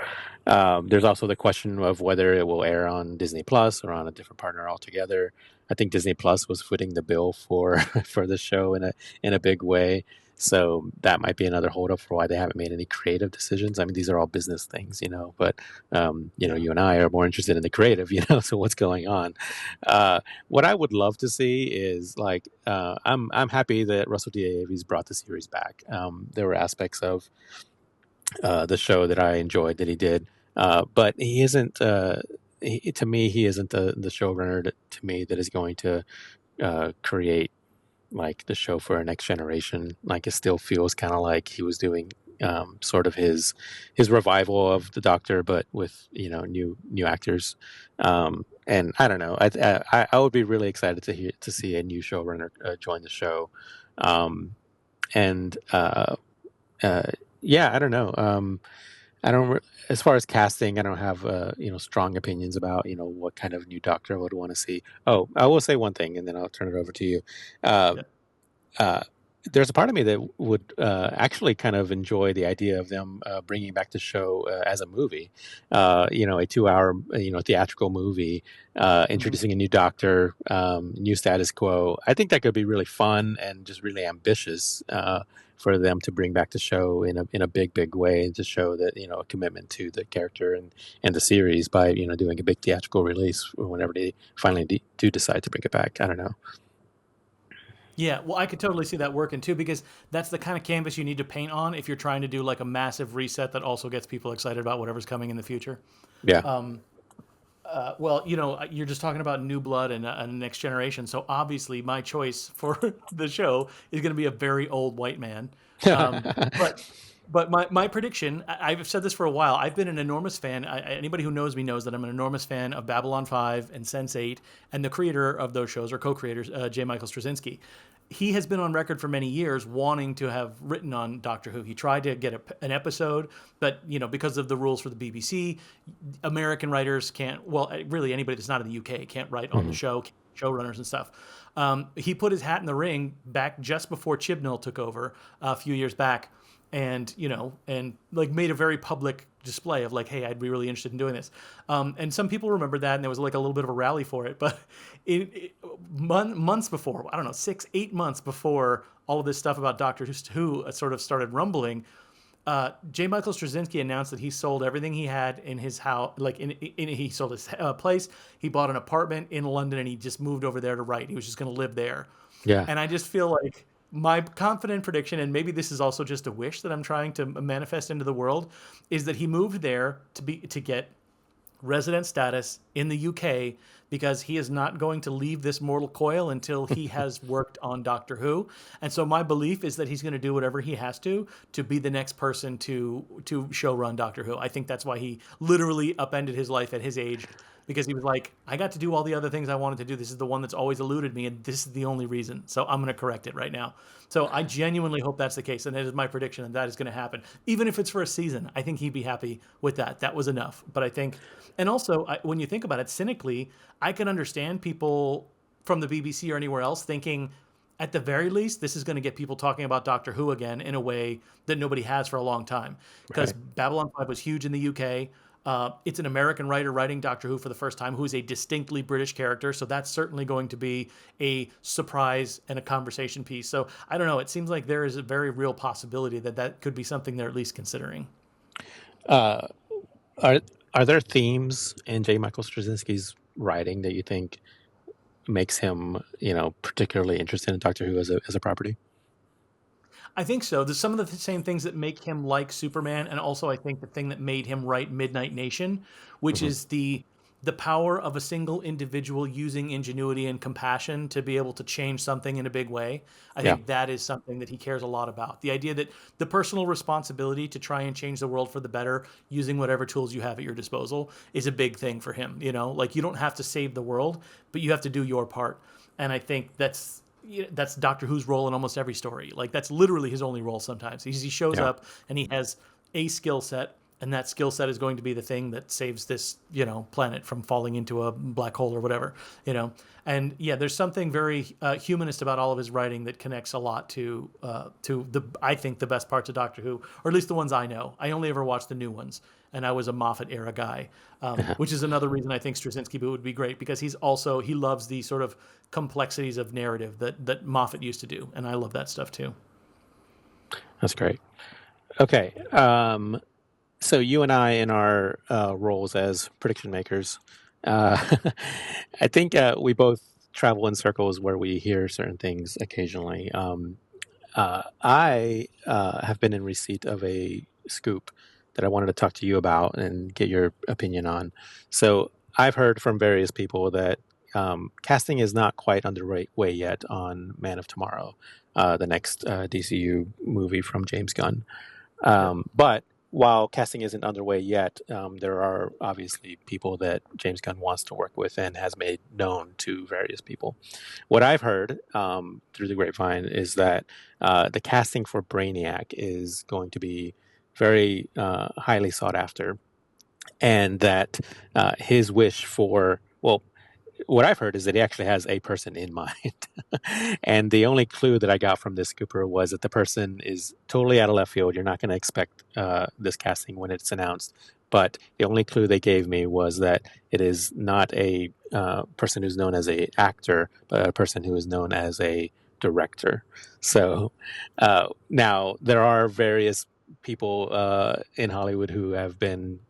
There's also the question of whether it will air on Disney Plus or on a different partner altogether. I think Disney Plus was footing the bill for for the show in a big way. So that might be another holdup for why they haven't made any creative decisions. I mean, these are all business things, but Yeah. you and I are more interested in the creative, so what's going on? What I would love to see is like I'm happy that Russell T Davies brought the series back. There were aspects of the show that I enjoyed that he did, but he isn't. To me, he isn't the showrunner to me that is going to create like the show for a next generation. Like it still feels kind of like he was doing sort of his revival of the Doctor, but with new actors. And I don't know. I would be really excited to see a new showrunner join the show. Um, and uh, yeah, I don't know. I don't. As far as casting, I don't have strong opinions about what kind of new Doctor I would want to see. Oh, I will say one thing, and then I'll turn it over to you. Uh, Yeah. uh, there's a part of me that would actually kind of enjoy the idea of them bringing back the show as a movie, a 2 hour, theatrical movie, Mhm. introducing a new Doctor, new status quo. I think that could be really fun and just really ambitious for them to bring back the show in a big way and to show that a commitment to the character and the series by doing a big theatrical release whenever they finally do decide to bring it back. I don't know. Yeah, well, I could totally see that working too because that's the kind of canvas you need to paint on if you're trying to do like a massive reset that also gets people excited about whatever's coming in the future. Yeah. Well, you're just talking about new blood and next generation, so obviously my choice for the show is going to be a very old white man. But my prediction, I've said this for a while. I've been an enormous fan. Anybody who knows me knows that I'm an enormous fan of Babylon 5 and Sense8, and the creator of those shows, or co-creators, J. Michael Straczynski. He has been on record for many years wanting to have written on Doctor Who. He tried to get an episode, but because of the rules for the BBC, American writers can't. Well, really anybody that's not in the UK can't write on the Mhm. show, showrunners and stuff. He put his hat in the ring back just before Chibnall took over a few years back, and like made a very public display of like, hey, I'd be really interested in doing this. And some people remember that, and there was like a little bit of a rally for it. But months before, I don't know, 6, 8 months before all of this stuff about Doctor Who sort of started rumbling, J. Michael Straczynski announced that he sold everything he had in his house. Like, he sold his place. He bought an apartment in London, and he just moved over there to write. He was just going to live there. Yeah. And I just feel like my confident prediction, and maybe this is also just a wish that I'm trying to manifest into the world, is that he moved there to get resident status in the UK because he is not going to leave this mortal coil until he has worked on Doctor Who. And so my belief is that he's going to do whatever he has to be the next person to show run Doctor Who. I think that's why he literally upended his life at his age because he was like, I got to do all the other things I wanted to do. This is the one that's always eluded me, and this is the only reason. So I'm going to correct it right now. So I genuinely hope that's the case, and that is my prediction, and that is going to happen. Even if it's for a season, I think he'd be happy with that. That was enough. But I think, and also when you think about it cynically, I can understand people from the BBC or anywhere else thinking, at the very least, this is going to get people talking about Doctor Who again in a way that nobody has for a long time. Because Right. Babylon 5 was huge in the UK. It's an American writer writing Doctor Who for the first time, who is a distinctly British character. So that's certainly going to be a surprise and a conversation piece. So I don't know. It seems like there is a very real possibility that that could be something they're at least considering. Uh, are are there themes in J. Michael Straczynski's writing that you think makes him, particularly interested in Doctor Who as a property? I think so. There's some of the same things that make him like Superman, and also I think the thing that made him write Midnight Nation, which Hmm. is the power of a single individual using ingenuity and compassion to be able to change something in a big way. I Yeah. think that is something that he cares a lot about. The idea that the personal responsibility to try and change the world for the better using whatever tools you have at your disposal is a big thing for him. Like you don't have to save the world, but you have to do your part. And I think that's Doctor Who's role in almost every story. Like that's literally his only role sometimes. He shows Yeah. up and he has a skill set, and that skill set is going to be the thing that saves this, planet from falling into a black hole or whatever. And yeah, there's something very humanist about all of his writing that connects a lot to the I think the best parts of Doctor Who, or at least the ones I know. I only ever watched the new ones, and I was a Moffat era guy, which is another reason I think Straczynski would be great because he loves the sort of complexities of narrative that Moffat used to do, and I love that stuff too. That's great. Okay. So you and I, in our roles as prediction makers, uh, I think we both travel in circles where we hear certain things occasionally. I have been in receipt of a scoop that I wanted to talk to you about and get your opinion on. So I've heard from various people that casting is not quite underway yet on Man of Tomorrow, the next DCU movie from James Gunn. Sure. But while casting isn't underway yet, there are obviously people that James Gunn wants to work with and has made known to various people. What I've heard through the grapevine is that the casting for Brainiac is going to be very highly sought after, and that his wish for, well, what I've heard is that he actually has a person in mind. And the only clue that I got from this Cooper was that the person is totally out of left field. You're not going to expect this casting when it's announced. But the only clue they gave me was that it is not a person who's known as a actor, but a person who is known as a director. So now there are various people in Hollywood who have been,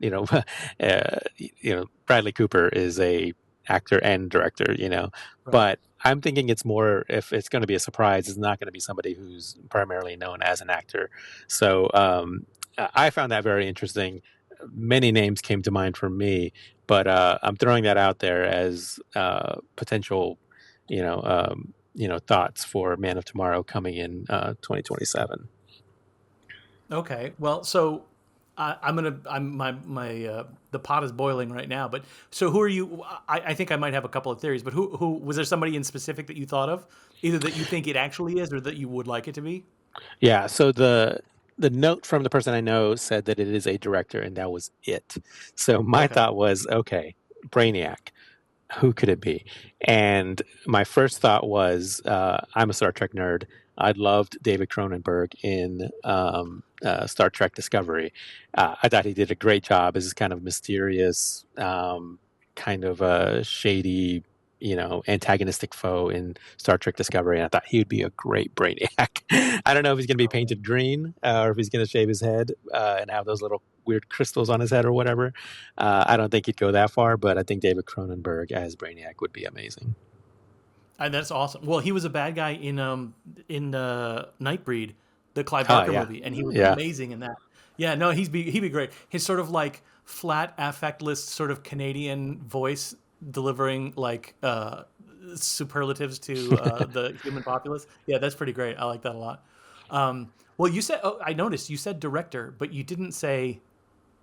Bradley Cooper is a actor and director, Right. but I'm thinking it's more, if it's going to be a surprise, it's not going to be somebody who's primarily known as an actor. So I found that very interesting. Many names came to mind for me, but I'm throwing that out there as potential, thoughts for Man of Tomorrow coming in 2027. Okay. Well, so I'm the pot is boiling right now. But so who are you? I think I might have a couple of theories, but who was there somebody in specific that you thought of, either that you think it actually is or that you would like it to be? Yeah, so the note from the person I know said that it is a director, and that was it. So my Okay. thought was, okay, Brainiac, who could it be? And my first thought was, I'm a Star Trek nerd. I loved David Cronenberg in Star Trek Discovery. I thought he did a great job as this kind of mysterious, kind of a shady, antagonistic foe in Star Trek Discovery. And I thought he would be a great Brainiac. I don't know if he's going to be Okay. painted green or if he's going to shave his head and have those little weird crystals on his head or whatever. I don't think he'd go that far, but I think David Cronenberg as Brainiac would be amazing. And that's awesome. Well, he was a bad guy in Nightbreed, the Clive Oh Barker yeah, movie, and he was yeah, amazing in that. Yeah, no, he'd be great. His sort of like flat, affectless, sort of Canadian voice delivering like superlatives to the human populace. Yeah, that's pretty great. I like that a lot. Well, you said I noticed you said director, but you didn't say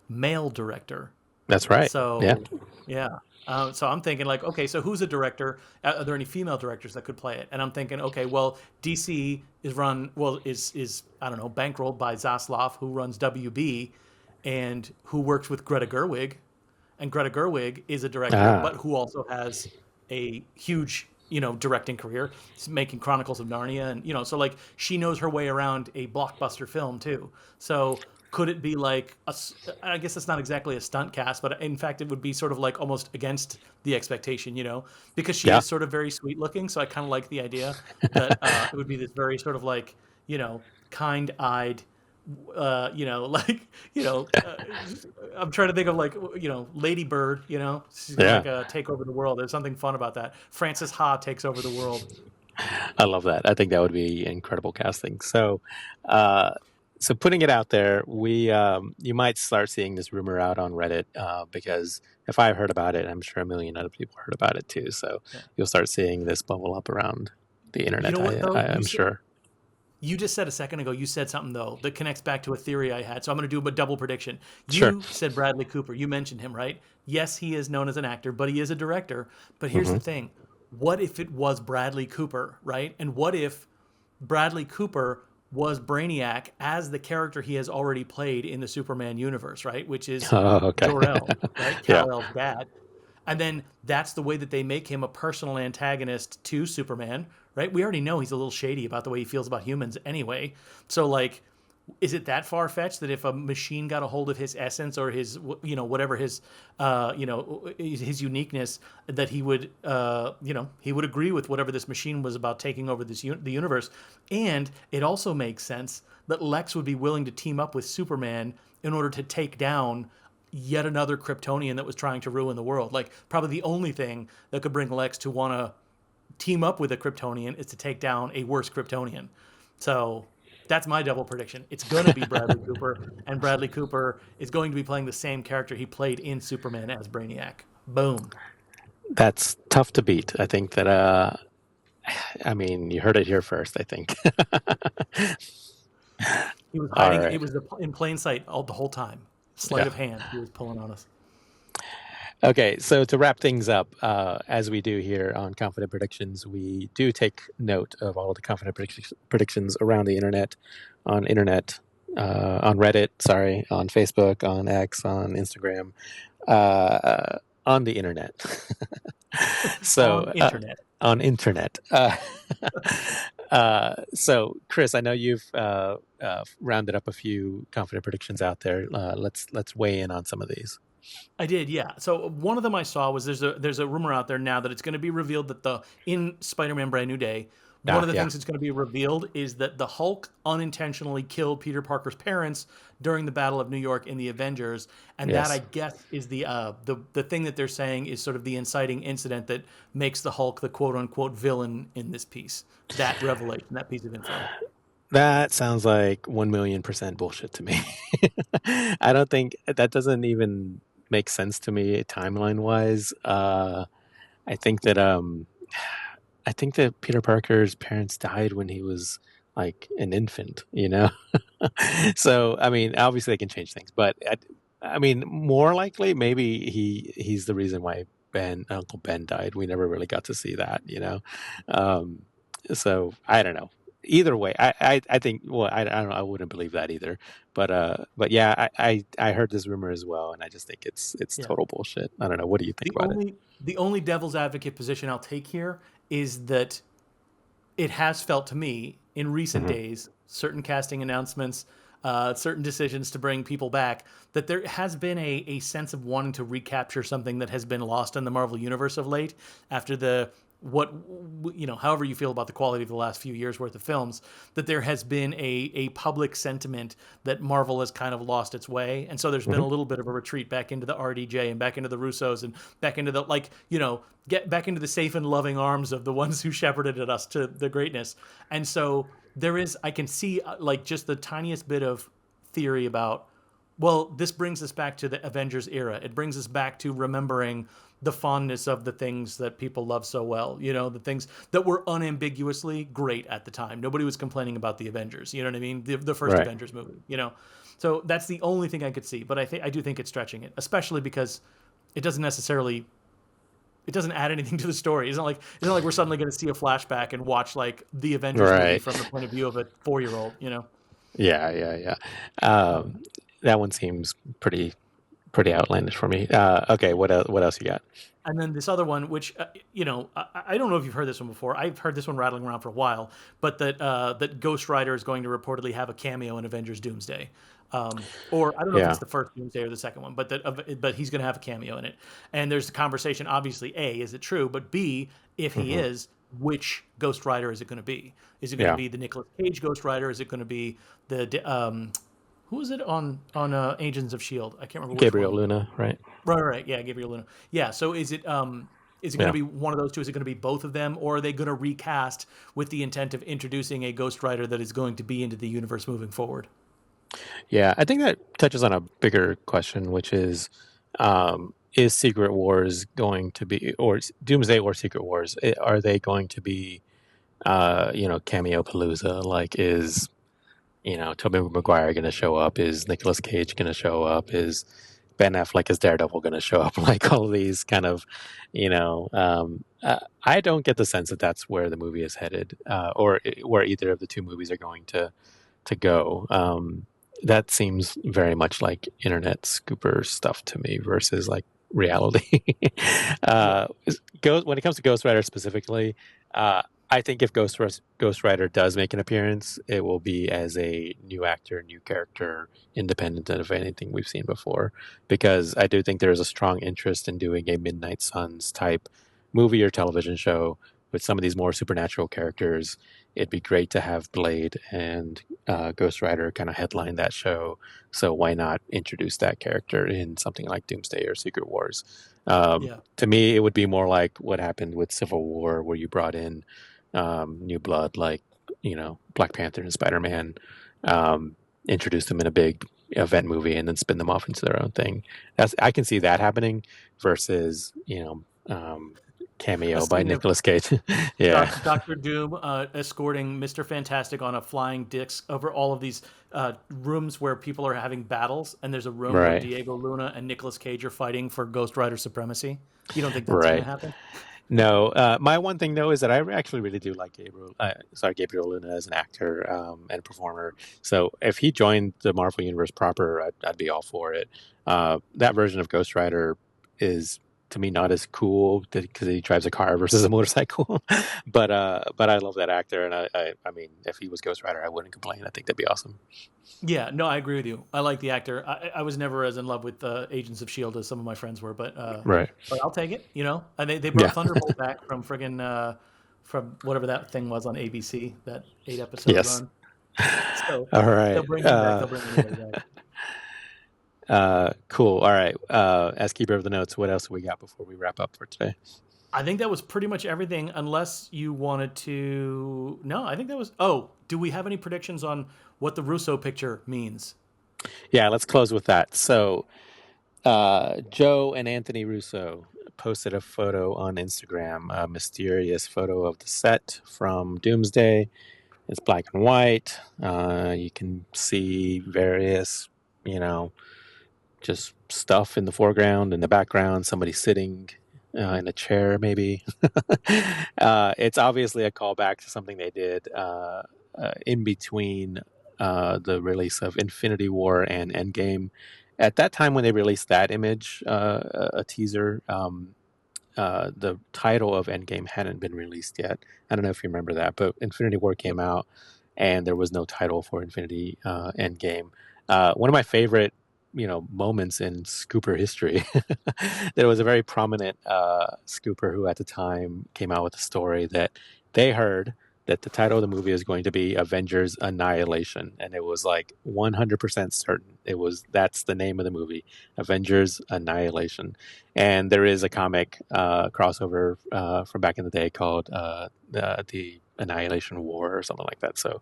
male director. that's right. Yeah. So, yeah. So I'm thinking like, okay, so who's a director? Are there any female directors that could play it? And I'm thinking, okay, well, DC is I don't know, bankrolled by Zaslav, who runs WB, and who works with Greta Gerwig, and Greta Gerwig is a director, Ah, but who also has a huge directing career. She's making Chronicles of Narnia, and so like she knows her way around a blockbuster film too. So could it be like I guess it's not exactly a stunt cast, but in fact it would be sort of like almost against the expectation, because she yeah. is sort of very sweet looking. So I kind of like the idea that it would be this very sort of like you know kind-eyed like, I'm trying to think of like, Lady Bird, she's gonna Yeah, like take over the world. There's something fun about that. Frances Ha takes over the world. I love that. I think that would be incredible casting. Uh, so putting it out there, we you might start seeing this rumor out on Reddit because if I heard about it, I'm sure a million other people heard about it too. So Yeah. you'll start seeing this bubble up around the You internet. know what though? I'm sure. You just said a second ago, you said something though that connects back to a theory I had. So I'm going to do a double prediction. Sure. You said Bradley Cooper. You mentioned him, right? Yes, he is known as an actor, but he is a director. But here's Hmm. the thing. What if it was Bradley Cooper, right? And what if Bradley Cooper was Brainiac as the character he has already played in the Superman universe, right? Which is Oh, okay. Jor-El, right? Yeah. Kal-El's dad. And then that's the way that they make him a personal antagonist to Superman, right? We already know he's a little shady about the way he feels about humans anyway. So, like, is it that far fetched that if a machine got a hold of his essence or his, whatever his uniqueness, that he would, he would agree with whatever this machine was about taking over the universe? And it also makes sense that Lex would be willing to team up with Superman in order to take down yet another Kryptonian that was trying to ruin the world. Like, probably the only thing that could bring Lex to want to team up with a Kryptonian is to take down a worse Kryptonian. So that's my double prediction. It's going to be Bradley Cooper, and Bradley Cooper is going to be playing the same character he played in Superman as Brainiac. Boom. That's tough to beat. I think that I mean, you heard it here first, I think. He was All hiding. It right. was in plain sight all the whole time. Sleight Yeah. of hand. He was pulling on us. Okay, so to wrap things up, as we do here on Confident Predictions, we do take note of all of the confident predictions around the internet, on Reddit, sorry, on Facebook, on X, on Instagram, on the internet. so, On internet. on internet. So, Chris, I know you've rounded up a few confident predictions out there. Let's weigh in on some of these. I did, yeah. So one of them I saw was there's a rumor out there now that it's going to be revealed that the in Spider-Man Brand New Day, one Ah, of the yeah. things that's going to be revealed is that the Hulk unintentionally killed Peter Parker's parents during the Battle of New York in the Avengers, and that I Yes. guess is the thing that they're saying is sort of the inciting incident that makes the Hulk the quote unquote villain in this piece. That revelation, that piece of info. That sounds like 1,000,000% bullshit to me. I don't think that doesn't even make sense to me timeline wise. I think that I think that Peter Parker's parents died when he was like an infant, you know? So, I mean, obviously they can change things, but I mean, more likely maybe he's the reason why Uncle Ben died. We never really got to see that, you know? Um, so I don't know. Either way, I think, well, I don't know, I wouldn't believe that either. But yeah, I heard this rumor as well, and I just think it's Yeah. total bullshit. I don't know. What do you think The about it? only the only devil's advocate position I'll take here is that it has felt to me in recent Hmm. days, certain casting announcements, certain decisions to bring people back, that there has been a sense of wanting to recapture something that has been lost in the Marvel universe of late after the what however you feel about the quality of the last few years worth of films, that there has been a public sentiment that Marvel has kind of lost its way, and so there's been Hmm. a little bit of a retreat back into the RDJ and back into the Russos and back into the, like, get back into the safe and loving arms of the ones who shepherded us to the greatness. And so I can see like just the tiniest bit of theory about, well, this brings us back to the Avengers era. It brings us back to remembering the fondness of the things that people love so well. The things that were unambiguously great at the time. Nobody was complaining about the Avengers. You know what I mean? The first Right. Avengers movie. So that's the only thing I could see. But I do think it's stretching it, especially because it doesn't necessarily it doesn't add anything to the story. It's not like we're suddenly going to see a flashback and watch like the Avengers movie Right. from the point of view of a 4-year-old. Yeah, yeah, yeah. That one seems pretty outlandish for me. Okay, what else? What else you got? And then this other one, which I don't know if you've heard this one before. I've heard this one rattling around for a while, but that Ghost Rider is going to reportedly have a cameo in Avengers Doomsday, or I don't know if Yeah. it's the first Doomsday or the second one, but he's going to have a cameo in it. And there's a conversation. Obviously, A, is it true? But B, if he Hmm. is, which Ghost Rider is it going to be? Is it going to Yeah. be the Nicolas Cage Ghost Rider? Is it going to be the Who is it on Agents of Shield? I can't remember which Gabriel one. Luna, right? Right, right, yeah, Gabriel Luna. Yeah, so is it going to Yeah. be one of those two? Is it going to be both of them, or are they going to recast with the intent of introducing a Ghost Rider that is going to be into the universe moving forward? Yeah, I think that touches on a bigger question, which is Secret Wars going to be, or Doomsday or Secret Wars, are they going to be, cameo palooza? Like, is, Tobey Maguire going to show up? Is Nicolas Cage going to show up? Is Ben Affleck as Daredevil going to show up? Like, all these kind of, I don't get the sense that that's where the movie is headed, or where either of the two movies are going to go. That seems very much like internet scooper stuff to me versus like reality. Yeah, uh, when it comes to Ghost Rider specifically, uh, I think if Ghost Rider does make an appearance, it will be as a new actor, new character, independent of anything we've seen before. Because I do think there is a strong interest in doing a Midnight Suns type movie or television show with some of these more supernatural characters. It'd be great to have Blade and Ghost Rider kind of headline that show. So why not introduce that character in something like Doomsday or Secret Wars? yeah, To me, it would be more like what happened with Civil War, where you brought in new blood, like Black Panther and Spider Man, introduce them in a big event movie, and then spin them off into their own thing. I can see that happening versus a cameo by scene of Nicolas Cage. Yeah, Doctor Doom escorting Mister Fantastic on a flying disc over all of these rooms where people are having battles, and there's a room where right, Diego Luna and Nicolas Cage are fighting for Ghost Rider supremacy. You don't think that's going to right. happen? No, my one thing though is that I actually really do like Gabriel Luna as an actor and performer. So if he joined the Marvel Universe proper, I'd be all for it. That version of Ghost Rider is to me not as cool because he drives a car versus a motorcycle. But I love that actor, and I mean, if he was Ghost Rider, I wouldn't complain. I think that'd be awesome. Yeah, no, I agree with you. I like the actor. I was never as in love with Agents of Shield as some of my friends were, Right. but I'll take it. You know, and they brought Yeah. Thunderbolt back from friggin' from whatever that thing was on ABC, that 8 episode Yes. run. So All they'll right. bring him back. They'll bring anybody back. Cool. All right. As keeper of the notes, what else we got before we wrap up for today? I think that was pretty much everything, unless you wanted to. No, I think that was. Oh, do we have any predictions on what the Russo picture means? Yeah, let's close with that. So, Joe and Anthony Russo posted a photo on Instagram, a mysterious photo of the set from Doomsday. It's black and white. You can see various, you know, just stuff in the foreground, in the background, somebody sitting in a chair, maybe. It's obviously a callback to something they did in between the release of Infinity War and Endgame. At that time, when they released that image, a teaser, the title of Endgame hadn't been released yet. I don't know if you remember that, but Infinity War Yep. came out, and there was no title for Infinity Endgame. One of my favorite, moments in Scooper history. There was a very prominent Scooper who, at the time, came out with a story that they heard that the title of the movie is going to be Avengers Annihilation, and it was like 100% certain. That's the name of the movie, Avengers Annihilation. And there is a comic crossover from back in the day called the Annihilation War or something like that. So,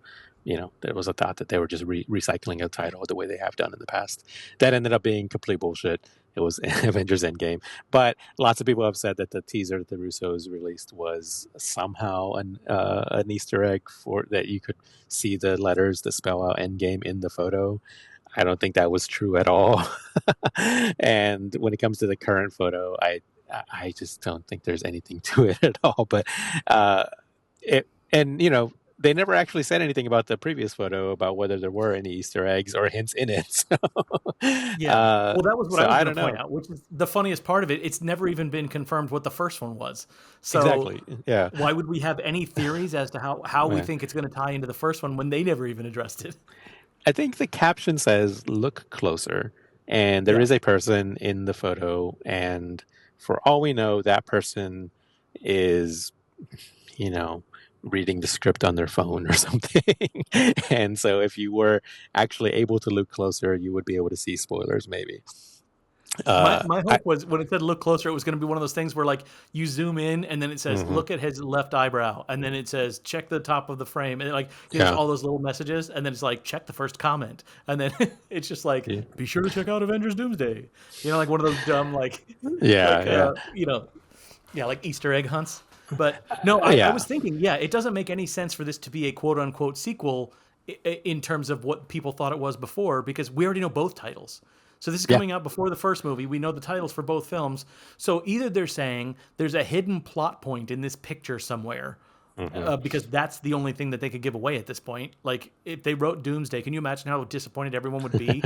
there was a thought that they were just recycling a title the way they have done in the past. That ended up being complete bullshit. It was Avengers Endgame. But lots of people have said that the teaser that the Russos released was somehow an Easter egg for that you could see the letters that spell out Endgame in the photo. I don't think that was true at all. And when it comes to the current photo, I just don't think there's anything to it at all. But uh, they never actually said anything about the previous photo about whether there were any Easter eggs or hints in it. So, Yeah. Well, that was what I so was I going don't to point know out, which is the funniest part of it. It's never even been confirmed what the first one was. So exactly. Yeah, why would we have any theories as to how we yeah. think it's going to tie into the first one when they never even addressed it? I think the caption says "Look closer," and there Yeah. is a person in the photo, and for all we know, that person is, you know, reading the script on their phone or something. And so if you were actually able to look closer, you would be able to see spoilers maybe. My I hope was when it said look closer, it was going to be one of those things where like you zoom in and then it says mhm. look at his left eyebrow, and then it says check the top of the frame, and like there's Yeah. all those little messages, and then it's like check the first comment, and then it's just like Yeah. be sure to check out Avengers Doomsday, like one of those dumb like Yeah, like yeah. yeah, like Easter egg hunts. But no, I Yeah. was thinking, yeah, it doesn't make any sense for this to be a quote unquote sequel in terms of what people thought it was before, because we already know both titles. So this is Yeah. coming out before the first movie. We know the titles for both films. So either they're saying there's a hidden plot point in this picture somewhere, Hmm. because that's the only thing that they could give away at this point. Like if they wrote Doomsday, can you imagine how disappointed everyone would be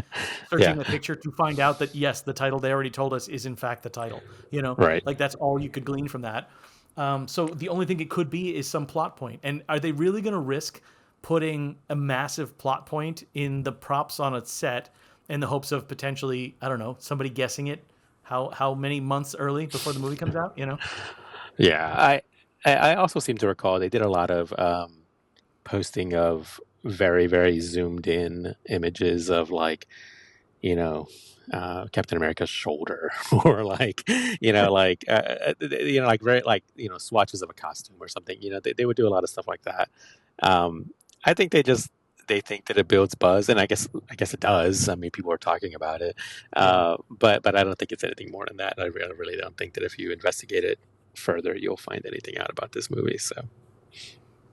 searching Yeah. the picture to find out that yes, the title they already told us is in fact the title. Right. Like that's all you could glean from that. So the only thing it could be is some plot point. And are they really going to risk putting a massive plot point in the props on a set in the hopes of potentially, I don't know, somebody guessing it how many months early before the movie comes out? Yeah. I also seem to recall they did a lot of posting of very, very zoomed in images of like, you know, Captain America's shoulder, or like, like very like swatches of a costume or something. They would do a lot of stuff like that. I think they think that it builds buzz, and I guess it does. I mean, people are talking about it, Yeah, but I don't think it's anything more than that. I really don't think that if you investigate it further, you'll find anything out about this movie. So,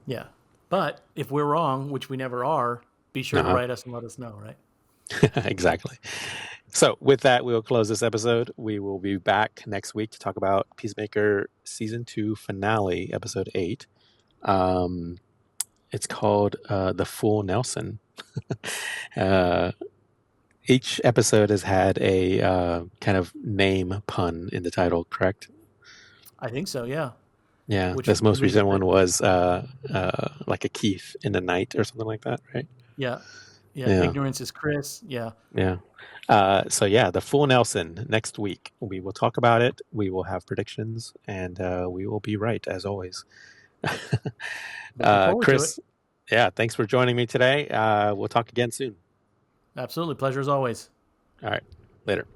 yeah. But if we're wrong, which we never are, be sure to uh-huh. write us and let us know, right? Exactly. So, with that, we will close this episode. We will be back next week to talk about Peacemaker season 2 finale, episode 8. Um, it's called The Full Nelson. uh, each episode has had a kind of name pun in the title, correct? I think so, yeah. Yeah, Which this most means recent that, one was like a Keith in the night or something like that, right? yeah, yeah, Yeah, ignorance is Chris. Yeah. yeah. So yeah, the full Nelson next week. We will talk about it. We will have predictions, and we will be right as always. Looking forward to it. Chris, yeah, thanks for joining me today. We'll talk again soon. Absolutely. Pleasure as always. All right, later.